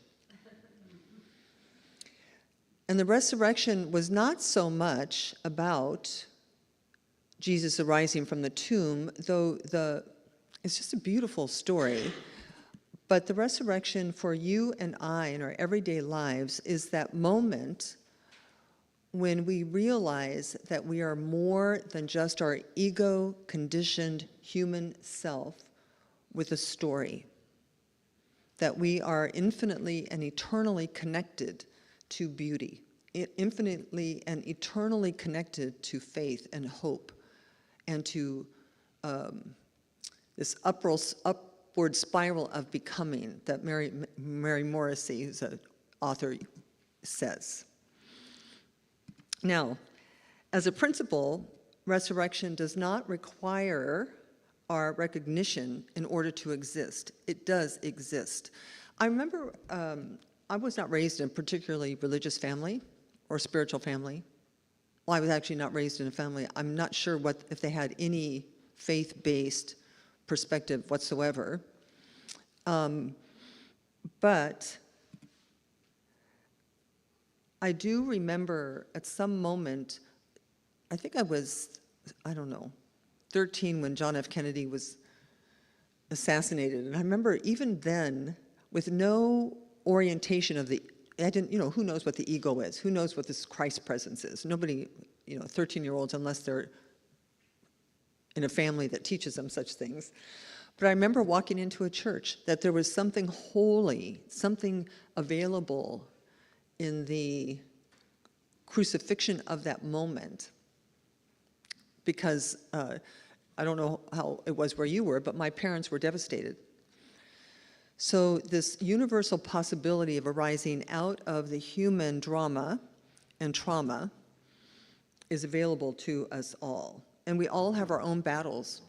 And the resurrection was not so much about Jesus arising from the tomb, though it's just a beautiful story. But the resurrection for you and I in our everyday lives is that moment when we realize that we are more than just our ego-conditioned human self with a story, that we are infinitely and eternally connected to beauty, infinitely and eternally connected to faith and hope, and to this upward spiral of becoming that Mary Morrissey, who's an author, says. Now, as a principle, resurrection does not require our recognition in order to exist. It does exist. I remember I was not raised in a particularly religious family or spiritual family. Well, I was actually not raised in a family. I'm not sure if they had any faith-based perspective whatsoever. But I do remember at some moment, I think I was, 13 when John F. Kennedy was assassinated. And I remember even then, with no orientation of I didn't, who knows what the ego is? Who knows what this Christ presence is? Nobody, 13-year-olds, unless they're in a family that teaches them such things. But I remember walking into a church, that there was something holy, something available in the crucifixion of that moment. Because I don't know how it was where you were, but my parents were devastated. So this universal possibility of arising out of the human drama and trauma is available to us all. And we all have our own battles.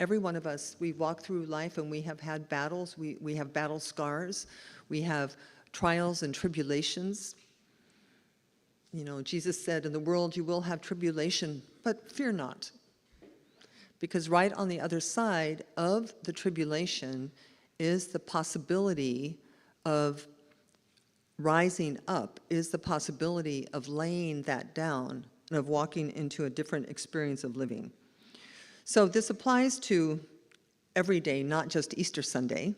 Every one of us, we walk through life and we have had battles. We have battle scars. We have trials and tribulations. Jesus said, in the world you will have tribulation, but fear not. Because right on the other side of the tribulation is the possibility of rising up, is the possibility of laying that down and of walking into a different experience of living. So this applies to every day, not just Easter Sunday.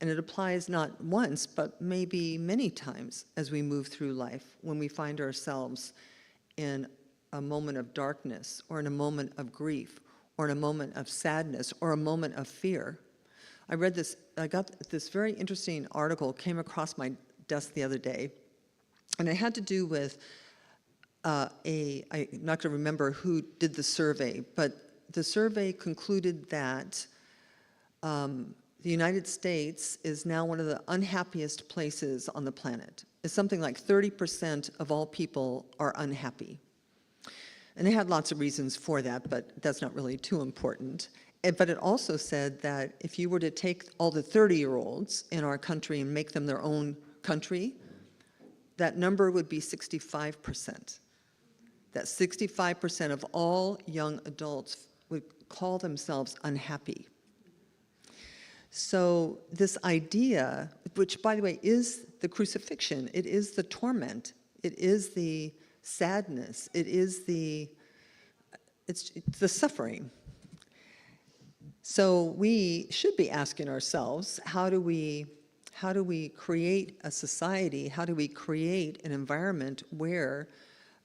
And it applies not once, but maybe many times as we move through life, when we find ourselves in a moment of darkness, or in a moment of grief, or in a moment of sadness, or a moment of fear. I got this very interesting article, came across my desk the other day, and it had to do with I'm not going to remember who did the survey, but the survey concluded that the United States is now one of the unhappiest places on the planet. It's something like 30% of all people are unhappy. And they had lots of reasons for that, but that's not really too important. But it also said that if you were to take all the 30-year-olds in our country and make them their own country, that number would be 65%. That 65% of all young adults would call themselves unhappy. So this idea, which by the way is the crucifixion, it is the torment, it is the sadness, it's the suffering. So we should be asking ourselves, how do we create a society, how do we create an environment where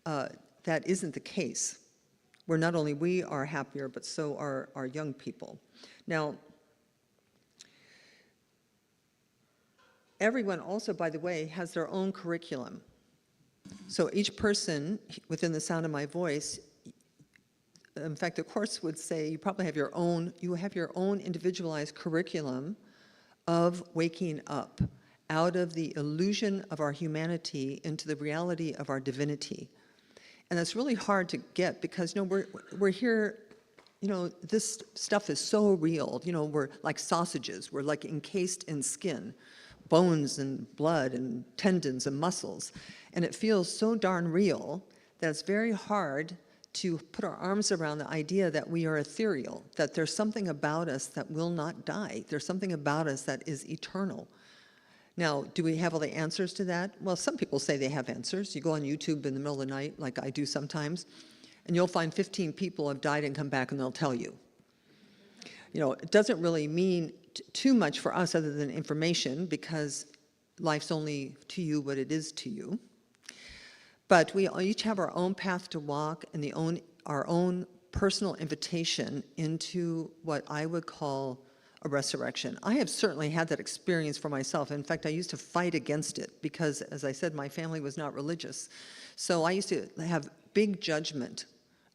that isn't the case, where not only we are happier, but so are our young people. Now, everyone also, by the way, has their own curriculum. So each person within the sound of my voice, in fact, the course would say you probably have your own individualized curriculum of waking up out of the illusion of our humanity into the reality of our divinity. And that's really hard to get because, we're here, this stuff is so real. We're like sausages. We're like encased in skin, bones and blood and tendons and muscles. And it feels so darn real that it's very hard to put our arms around the idea that we are ethereal, that there's something about us that will not die. There's something about us that is eternal. Now, do we have all the answers to that? Well, some people say they have answers. You go on YouTube in the middle of the night, like I do sometimes, and you'll find 15 people have died and come back and they'll tell you. It doesn't really mean too much for us other than information, because life's only to you what it is to you. But we each have our own path to walk and our own personal invitation into what I would call a resurrection. I have certainly had that experience for myself. In fact, I used to fight against it because, as I said, my family was not religious. So I used to have big judgment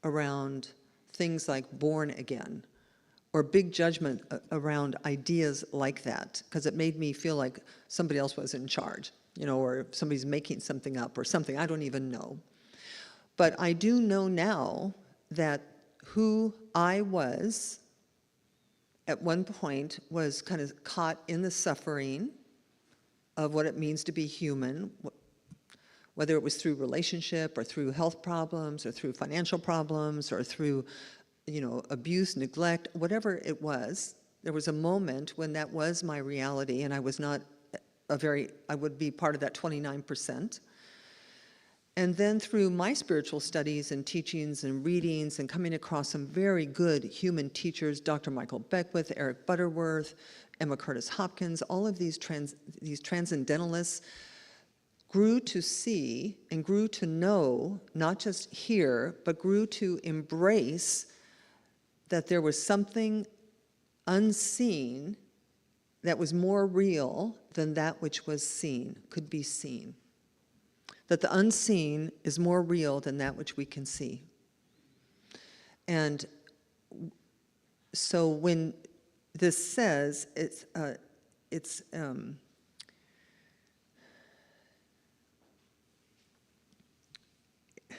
around things like born again, or big judgment around ideas like that, because it made me feel like somebody else was in charge, or somebody's making something up or something. I don't even know. But I do know now that who I was at one point was kind of caught in the suffering of what it means to be human, whether it was through relationship or through health problems or through financial problems or through, abuse, neglect, whatever it was. There was a moment when that was my reality, and I was not I would be part of that 29%. And then through my spiritual studies and teachings and readings and coming across some very good human teachers, Dr. Michael Beckwith, Eric Butterworth, Emma Curtis Hopkins, all of these transcendentalists grew to see and grew to know, not just hear, but grew to embrace that there was something unseen that was more real than that which was seen, could be seen. That the unseen is more real than that which we can see. And so when this says it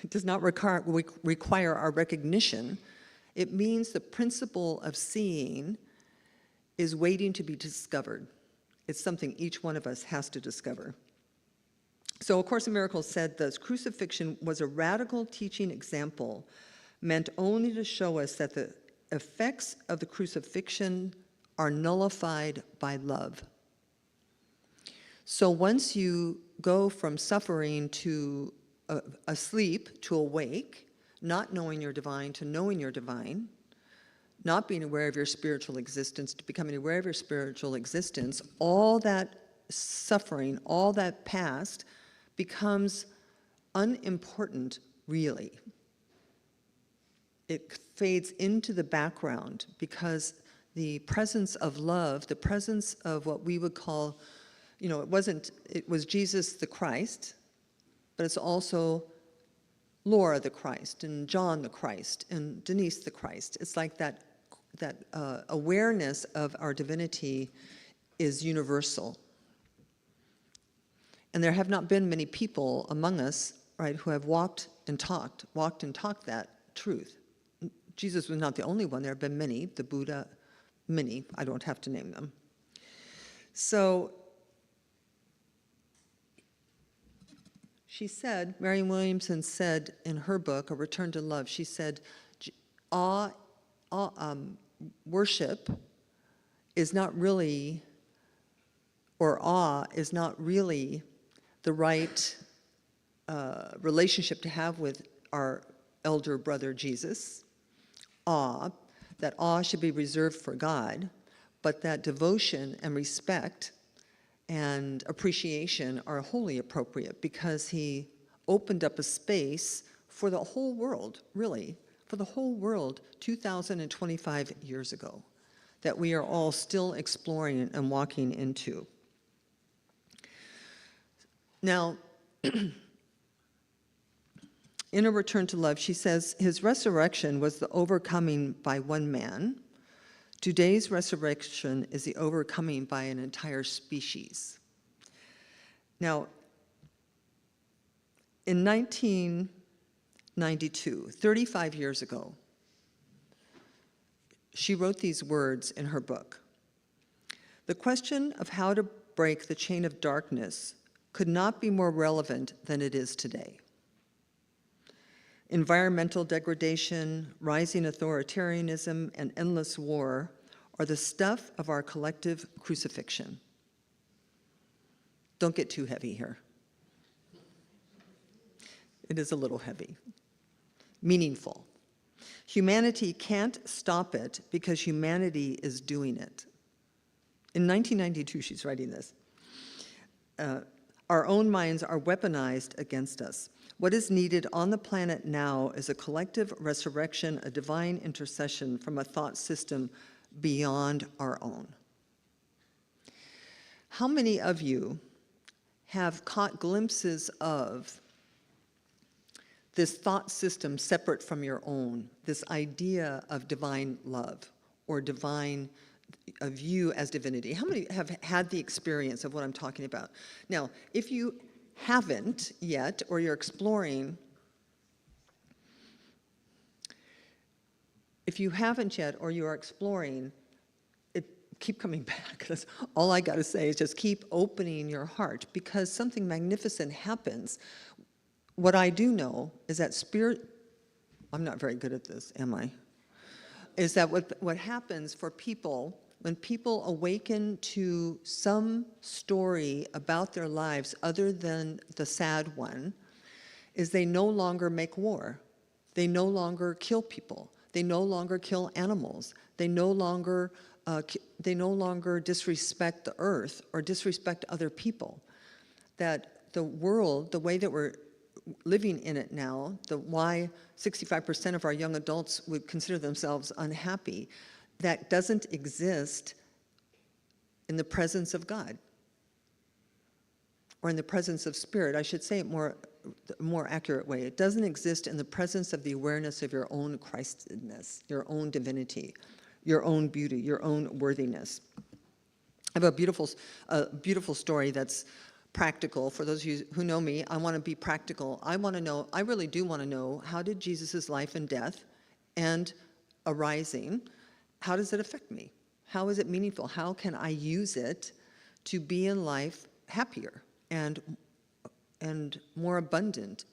does not require our recognition, it means the principle of seeing is waiting to be discovered. It's something each one of us has to discover. So A Course in Miracles said this: crucifixion was a radical teaching example meant only to show us that the effects of the crucifixion are nullified by love. So once you go from suffering to asleep to awake, not knowing you're divine to knowing you're divine, not being aware of your spiritual existence to becoming aware of your spiritual existence, all that suffering, all that past becomes unimportant, really. It fades into the background because the presence of love, the presence of what we would call, it was Jesus the Christ, but it's also Laura the Christ and John the Christ and Denise the Christ. It's like that awareness of our divinity is universal. And there have not been many people among us, right, who have walked and talked that truth. Jesus was not the only one. There have been many, the Buddha, many. I don't have to name them. So she said, Marianne Williamson said in her book, A Return to Love, she said, worship is not really, or awe is not really the right relationship to have with our elder brother Jesus. That awe should be reserved for God, but that devotion and respect and appreciation are wholly appropriate because he opened up a space for the whole world, really, for the whole world 2,025 years ago that we are all still exploring and walking into. Now, in A Return to Love, she says, his resurrection was the overcoming by one man. Today's resurrection is the overcoming by an entire species. Now, in 1992, 35 years ago, she wrote these words in her book. The question of how to break the chain of darkness could not be more relevant than it is today. Environmental degradation, rising authoritarianism, and endless war are the stuff of our collective crucifixion. Don't get too heavy here. It is a little heavy. Meaningful. Humanity can't stop it because humanity is doing it. In 1992, she's writing this. Our own minds are weaponized against us. What is needed on the planet now is a collective resurrection, a divine intercession from a thought system beyond our own. How many of you have caught glimpses of this thought system separate from your own, this idea of divine love or divine of you as divinity? How many have had the experience of what I'm talking about? Now, if you haven't yet, or you're exploring, if you haven't yet, or you are exploring, keep coming back. That's all I got to say is just keep opening your heart, because something magnificent happens. What I do know is that spirit, I'm not very good at this, am I? Is that what happens for people, when people awaken to some story about their lives other than the sad one, is they no longer make war. They no longer kill people. They no longer kill animals. They no longer disrespect the earth or disrespect other people. That the world, the way that we're living in it now, why 65% of our young adults would consider themselves unhappy, that doesn't exist in the presence of God, or in the presence of spirit. I should say it more accurate way. It doesn't exist in the presence of the awareness of your own Christness, your own divinity, your own beauty, your own worthiness. I have a beautiful story that's practical. For those of you who know me, I want to be practical. I really do want to know, how did Jesus' life and death and arising, how does it affect me? How is it meaningful? How can I use it to be in life happier and more abundant,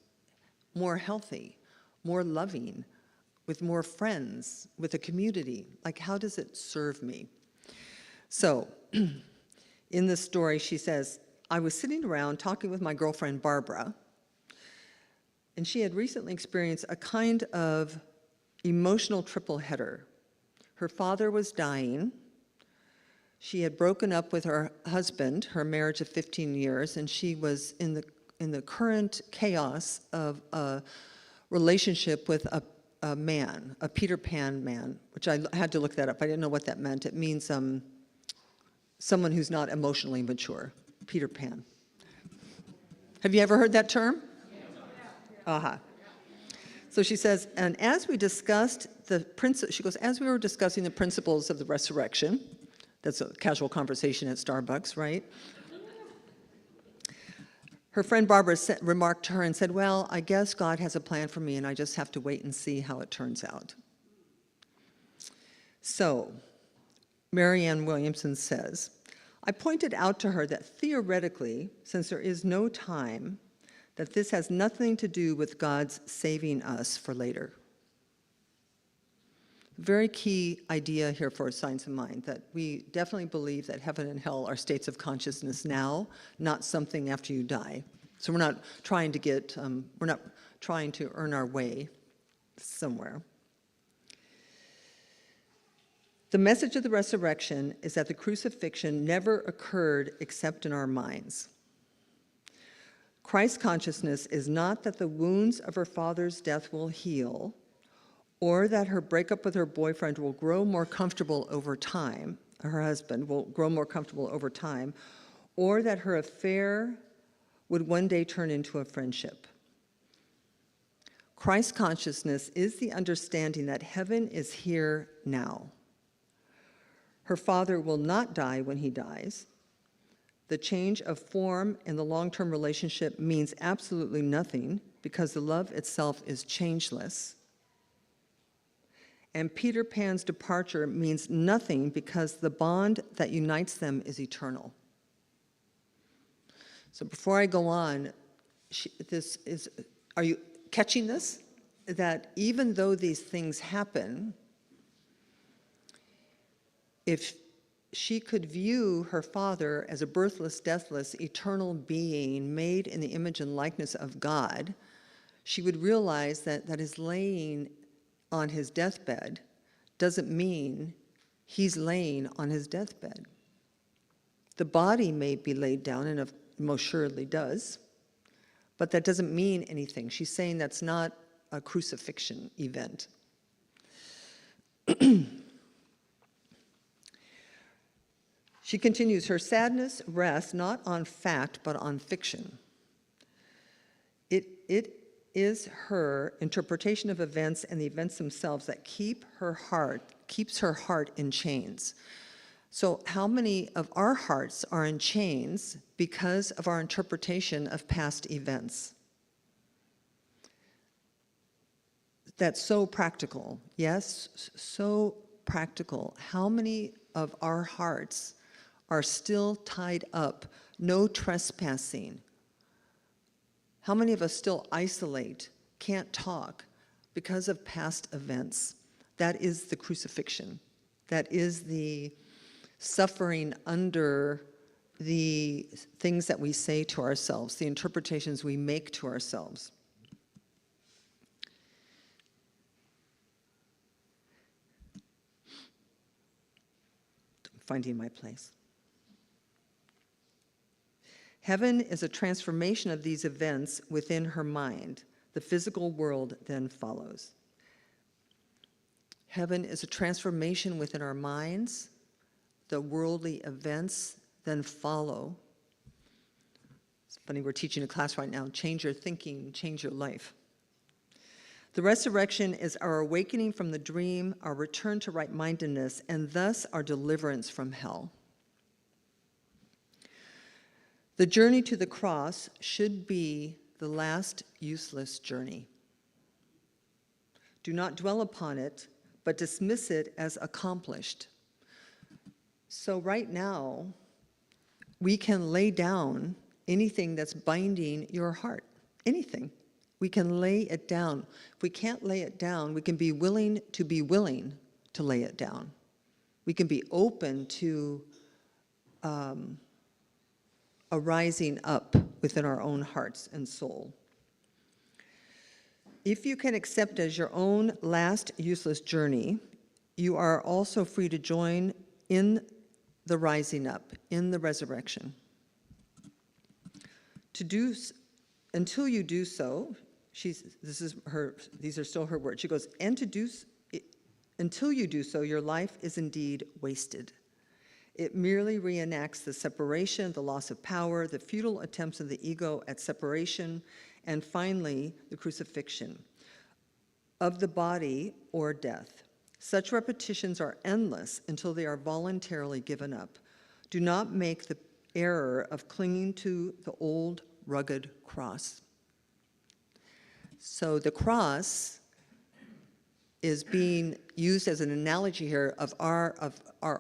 more healthy, more loving, with more friends, with a community? Like, how does it serve me? So, in this story, she says, I was sitting around talking with my girlfriend, Barbara, and she had recently experienced a kind of emotional triple header. Her father was dying. She had broken up with her husband, her marriage of 15 years, and she was in the current chaos of a relationship with a man, a Peter Pan man, which I had to look that up. I didn't know what that meant. It means someone who's not emotionally mature. Peter Pan. Have you ever heard that term? Uh-huh. So she says, and as we discussed as we were discussing the principles of the resurrection, that's a casual conversation at Starbucks, right? Her friend Barbara remarked to her and said, well, I guess God has a plan for me and I just have to wait and see how it turns out. So, Marianne Williamson says, I pointed out to her that theoretically, since there is no time, that this has nothing to do with God's saving us for later. Very key idea here for Science of Mind, that we definitely believe that heaven and hell are states of consciousness now, not something after you die. So we're not trying to earn our way somewhere. The message of the resurrection is that the crucifixion never occurred except in our minds. Christ consciousness is not that the wounds of her father's death will heal, or that her breakup with her boyfriend will grow more comfortable over time, her husband will grow more comfortable over time, or that her affair would one day turn into a friendship. Christ consciousness is the understanding that heaven is here now. Her father will not die when he dies. The change of form in the long-term relationship means absolutely nothing because the love itself is changeless. And Peter Pan's departure means nothing because the bond that unites them is eternal. So before I go on, are you catching this? That even though these things happen, if she could view her father as a birthless, deathless, eternal being made in the image and likeness of God, she would realize that his laying on his deathbed doesn't mean he's laying on his deathbed. The body may be laid down, and most surely does, But that doesn't mean anything. She's saying that's not a crucifixion event. She continues, her sadness rests not on fact, but on fiction. It is her interpretation of events and the events themselves that keeps her heart in chains. So how many of our hearts are in chains because of our interpretation of past events? That's so practical. Yes, so practical. How many of our hearts are still tied up, no trespassing? How many of us still isolate, can't talk because of past events? That is the crucifixion. That is the suffering under the things that we say to ourselves, the interpretations we make to ourselves. Finding my place. Heaven is a transformation of these events within her mind. The physical world then follows. Heaven is a transformation within our minds. The worldly events then follow. It's funny, we're teaching a class right now, change your thinking, change your life. The resurrection is our awakening from the dream, our return to right-mindedness, and thus our deliverance from hell. The journey to the cross should be the last useless journey. Do not dwell upon it, but dismiss it as accomplished. So right now, we can lay down anything that's binding your heart, anything. We can lay it down. If we can't lay it down, we can be willing to lay it down. We can be open to a rising up within our own hearts and soul. If you can accept as your own last useless journey, you are also free to join in the rising up, in the resurrection. Until you do so, these are still her words. She goes, until you do so, your life is indeed wasted. It merely reenacts the separation, the loss of power, the futile attempts of the ego at separation, and finally, the crucifixion of the body or death. Such repetitions are endless until they are voluntarily given up. Do not make the error of clinging to the old rugged cross. So the cross is being used as an analogy here of our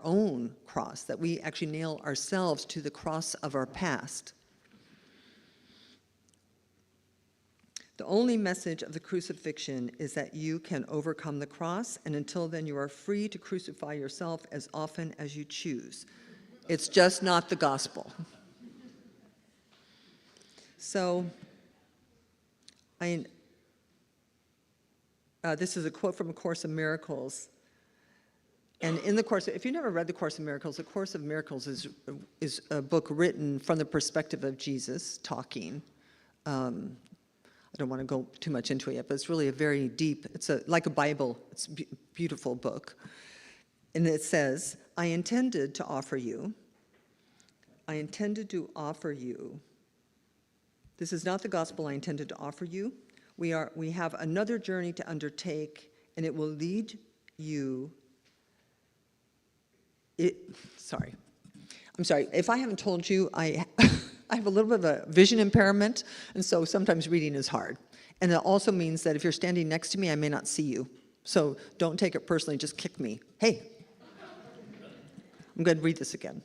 own cross, that we actually nail ourselves to the cross of our past. The only message of the crucifixion is that you can overcome the cross, and until then you are free to crucify yourself as often as you choose. It's just not the gospel. So, this is a quote from A Course in Miracles. And in the Course, if you've never read the Course in Miracles, the Course of Miracles is a book written from the perspective of Jesus talking. I don't want to go too much into it yet, but it's really a very deep, like a Bible, it's a beautiful book. And it says, I intended to offer you, this is not the gospel I intended to offer you. We have another journey to undertake, and it will lead you, I'm sorry, if I haven't told you, I have a little bit of a vision impairment, and so sometimes reading is hard. And it also means that if you're standing next to me, I may not see you. So don't take it personally, just kick me. Hey. I'm going to read this again.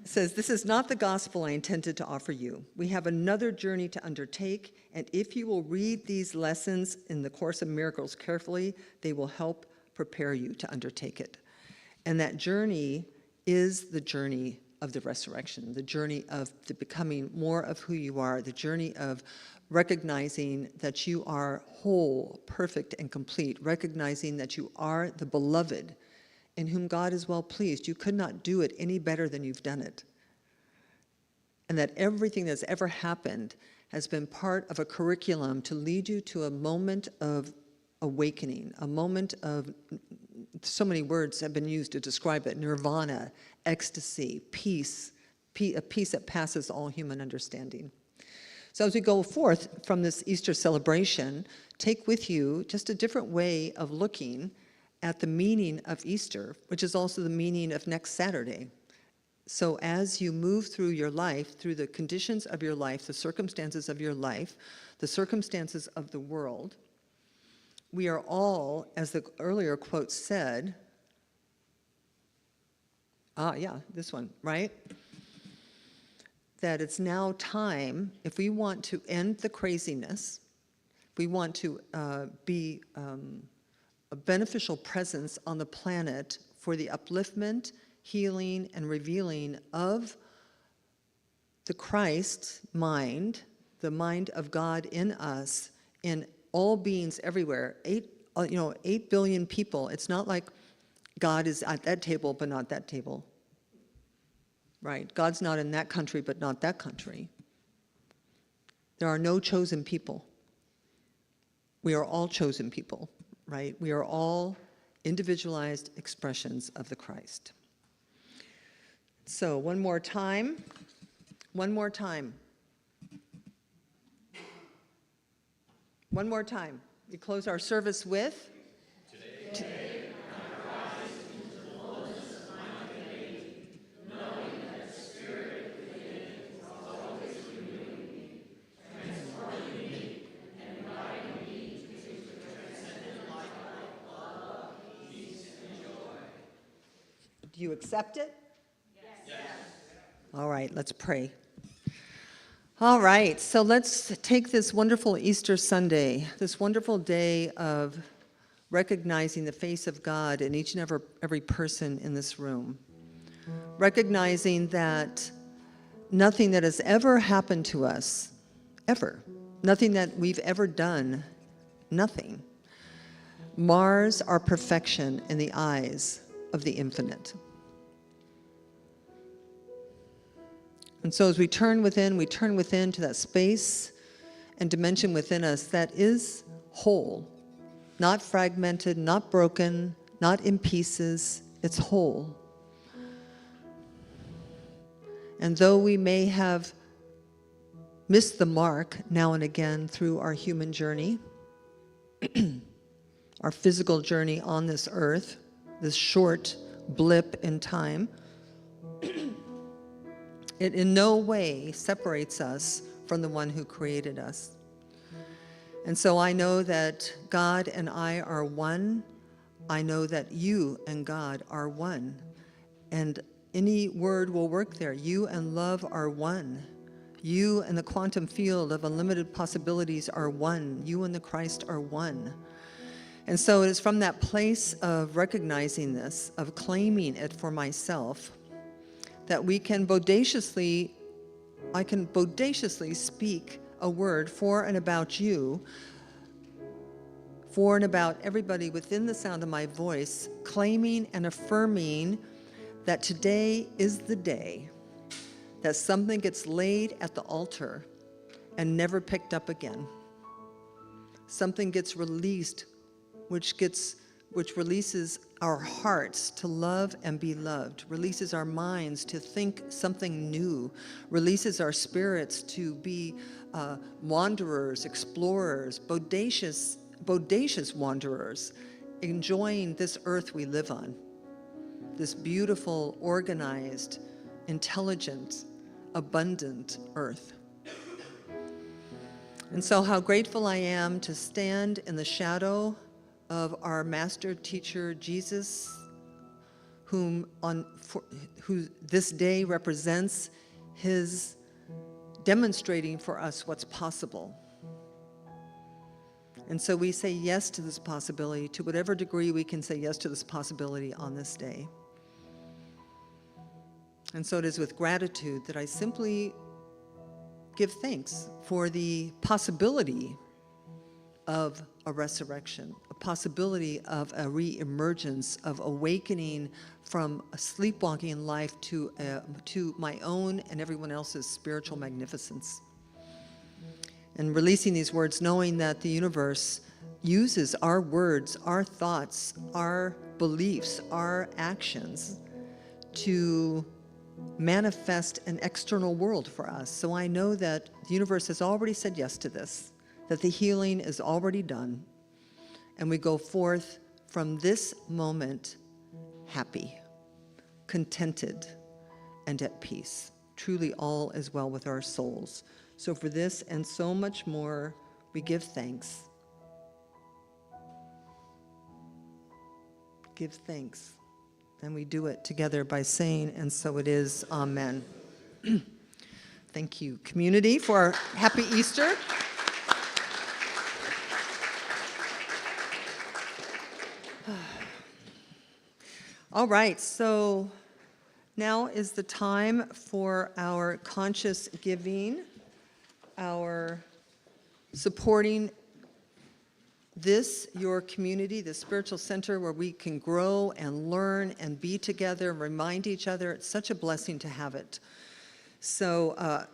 It says, this is not the gospel I intended to offer you. We have another journey to undertake, and if you will read these lessons in the Course of Miracles carefully, they will help prepare you to undertake it. And that journey is the journey of the resurrection, the journey of the becoming more of who you are, the journey of recognizing that you are whole, perfect, and complete, recognizing that you are the beloved in whom God is well pleased. You could not do it any better than you've done it. And that everything that's ever happened has been part of a curriculum to lead you to a moment of awakening, a moment of, so many words have been used to describe it, nirvana, ecstasy, peace, a peace that passes all human understanding. So as we go forth from this Easter celebration, take with you just a different way of looking at the meaning of Easter, which is also the meaning of next Saturday. So as you move through your life, through the conditions of your life, the circumstances of your life, the circumstances of the world, we are all, as the earlier quote said, this one, right? That it's now time, if we want to end the craziness, if we want to be a beneficial presence on the planet for the upliftment, healing, and revealing of the Christ mind, the mind of God in us, in all beings everywhere. 8 billion people. It's not like God is at that table but not that table. Right? God's not in that country but not that country. There are no chosen people. We are all chosen people, right? We are all individualized expressions of the Christ. So one more time. One more time. One more time. We close our service with? Today. Do you accept it? Yes. All right, let's pray. All right, so let's take this wonderful Easter Sunday, this wonderful day of recognizing the face of God in each and every person in this room. Recognizing that nothing that has ever happened to us, ever, nothing that we've ever done, nothing, mars our perfection in the eyes of the infinite. And so as we turn within to that space and dimension within us that is whole, not fragmented, not broken, not in pieces, it's whole. And though we may have missed the mark now and again through our human journey, our physical journey on this earth, this short blip in time, it in no way separates us from the one who created us. And so I know that God and I are one. I know that you and God are one. And any word will work there. You and love are one. You and the quantum field of unlimited possibilities are one. You and the Christ are one. And so it is from that place of recognizing this, of claiming it for myself, that we can I can bodaciously speak a word for and about you, for and about everybody within the sound of my voice, claiming and affirming that today is the day that something gets laid at the altar and never picked up again. Something gets released, which releases our hearts to love and be loved, releases our minds to think something new, releases our spirits to be wanderers, explorers, bodacious wanderers, enjoying this earth we live on, this beautiful, organized, intelligent, abundant earth. And so how grateful I am to stand in the shadow of our master teacher Jesus, who this day represents his demonstrating for us what's possible. And so we say yes to this possibility, to whatever degree we can say yes to this possibility on this day. And so it is with gratitude that I simply give thanks for the possibility of a resurrection, a possibility of a re-emergence, of awakening from a sleepwalking life to my own and everyone else's spiritual magnificence. and releasing these words, knowing that the universe uses our words, our thoughts, our beliefs, our actions to manifest an external world for us. So I know that the universe has already said yes to this, that the healing is already done, and we go forth from this moment happy, contented, and at peace. Truly all is well with our souls. So for this and so much more, we give thanks. Give thanks. And we do it together by saying, and so it is, amen. Thank you, community, for happy Easter. All right, so now is the time for our conscious giving, our supporting this, your community, the spiritual center where we can grow and learn and be together and remind each other. It's such a blessing to have it. So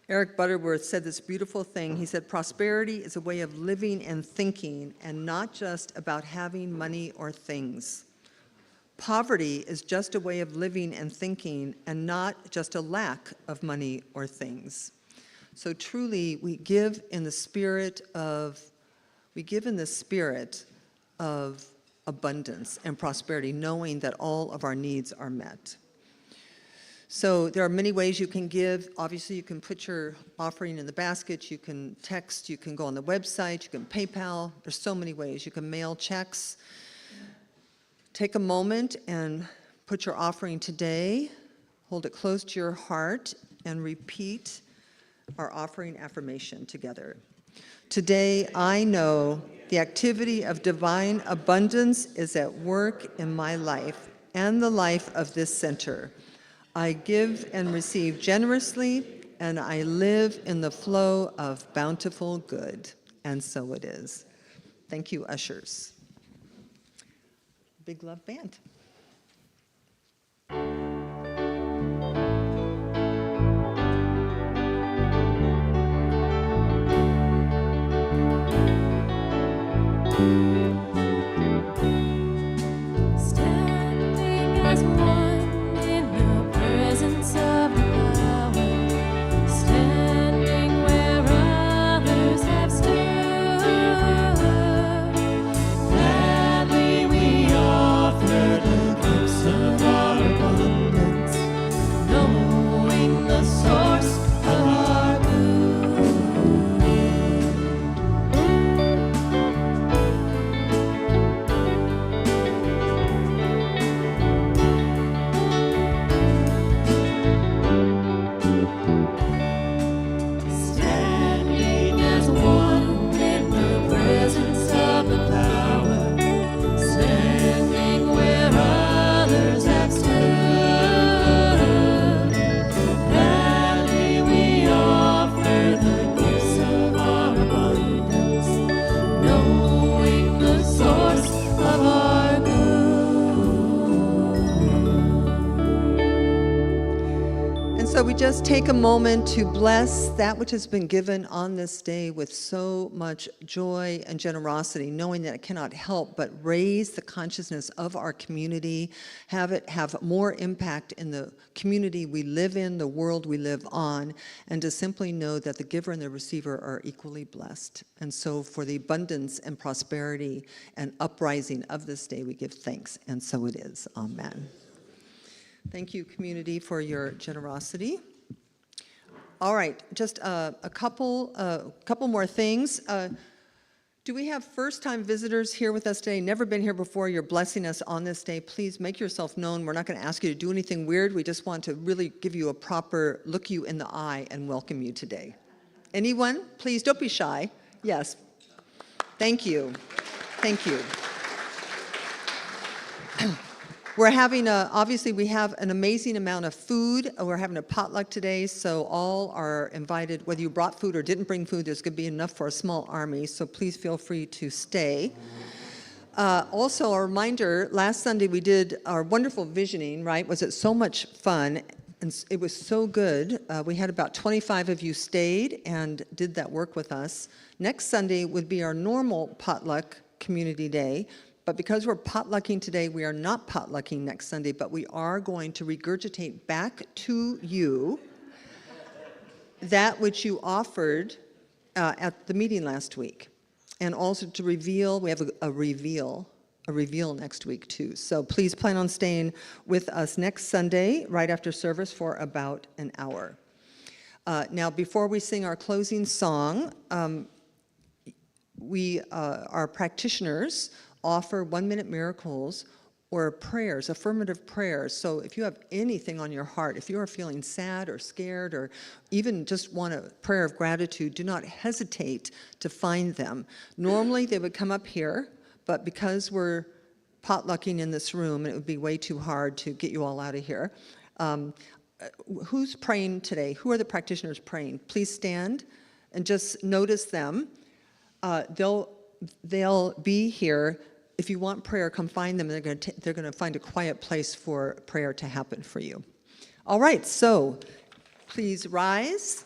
Eric Butterworth said this beautiful thing. He said, prosperity is a way of living and thinking and not just about having money or things. Poverty is just a way of living and thinking and not just a lack of money or things. So truly, we give in the spirit of abundance and prosperity, knowing that all of our needs are met. So there are many ways you can give. Obviously, you can put your offering in the basket, you can text, you can go on the website, you can PayPal. There's so many ways. You can mail checks. Take a moment and put your offering today, hold it close to your heart, and repeat our offering affirmation together. Today, I know the activity of divine abundance is at work in my life and the life of this center. I give and receive generously, and I live in the flow of bountiful good. And so it is. Thank you, ushers. Big Love Band. Standing as one in the presence of the power, standing where others have stood. Gladly we offer the gifts of our abundance, knowing the source of our good. Standing as one in the presence of the power, standing where others have stood. Gladly we offer the gifts of our abundance, knowing the source of our And so we just take a moment to bless that which has been given on this day with so much joy and generosity, knowing that it cannot help but raise the consciousness of our community, have it have more impact in the community we live in, the world we live on, and to simply know that the giver and the receiver are equally blessed. And so for the abundance and prosperity and uprising of this day, we give thanks, and so it is. Amen. Thank you, community, for your generosity. All right, just a couple more things. Do we have first-time visitors here with us today? Never been here before. You're blessing us on this day. Please make yourself known. We're not going to ask you to do anything weird. We just want to really give you a proper look you in the eye and welcome you today. Anyone? Please don't be shy. Yes. Thank you. Thank you. We're having obviously we have an amazing amount of food. We're having a potluck today, so all are invited. Whether you brought food or didn't bring food, there's going to be enough for a small army, so please feel free to stay. Also, a reminder, last Sunday we did our wonderful visioning, right? Was it so much fun? it was so good. We had about 25 of you stayed and did that work with us. Next Sunday would be our normal potluck community day, but because we're potlucking today, we are not potlucking next Sunday, but we are going to regurgitate back to you that which you offered at the meeting last week. And also to reveal, we have a reveal next week too. So please plan on staying with us next Sunday, right after service, for about an hour. Now, before we sing our closing song, our practitioners offer 1-minute miracles or prayers, affirmative prayers. So if you have anything on your heart, if you are feeling sad or scared or even just want a prayer of gratitude, do not hesitate to find them. Normally they would come up here, but because we're potlucking in this room, and it would be way too hard to get you all out of here. Who's praying today? Who are the practitioners praying? Please stand and just notice them. They'll be here. If you want prayer, come find them. They're going to find a quiet place for prayer to happen for you. All right, so please rise.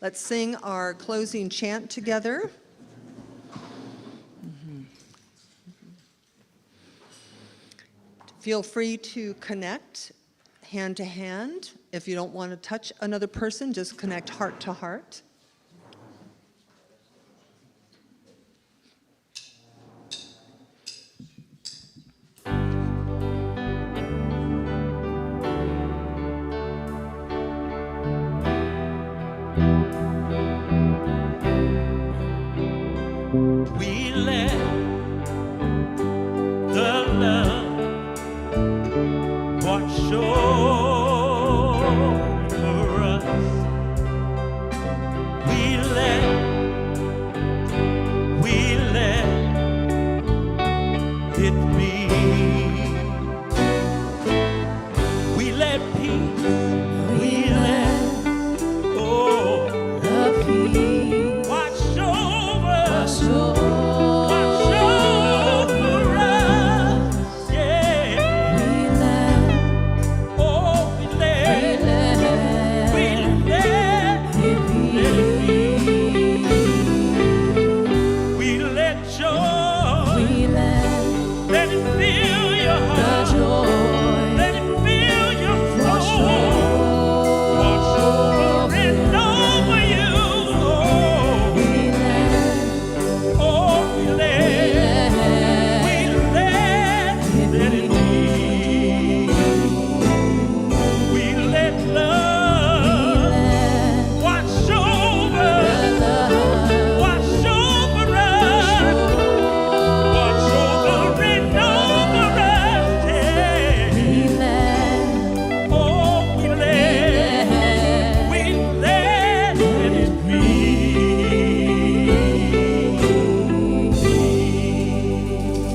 Let's sing our closing chant together. Feel free to connect hand to hand. If you don't want to touch another person, just connect heart to heart. We let the love wash over us. We let it be. We let peace. We let the peace wash over us.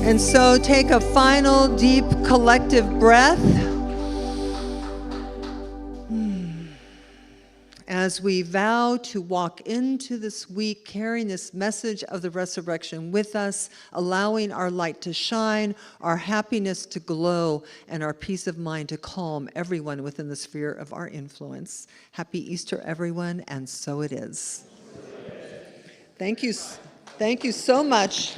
And so take a final deep collective breath as we vow to walk into this week carrying this message of the resurrection with us, allowing our light to shine, our happiness to glow, and our peace of mind to calm everyone within the sphere of our influence. Happy Easter, everyone, and so it is. Thank you so much.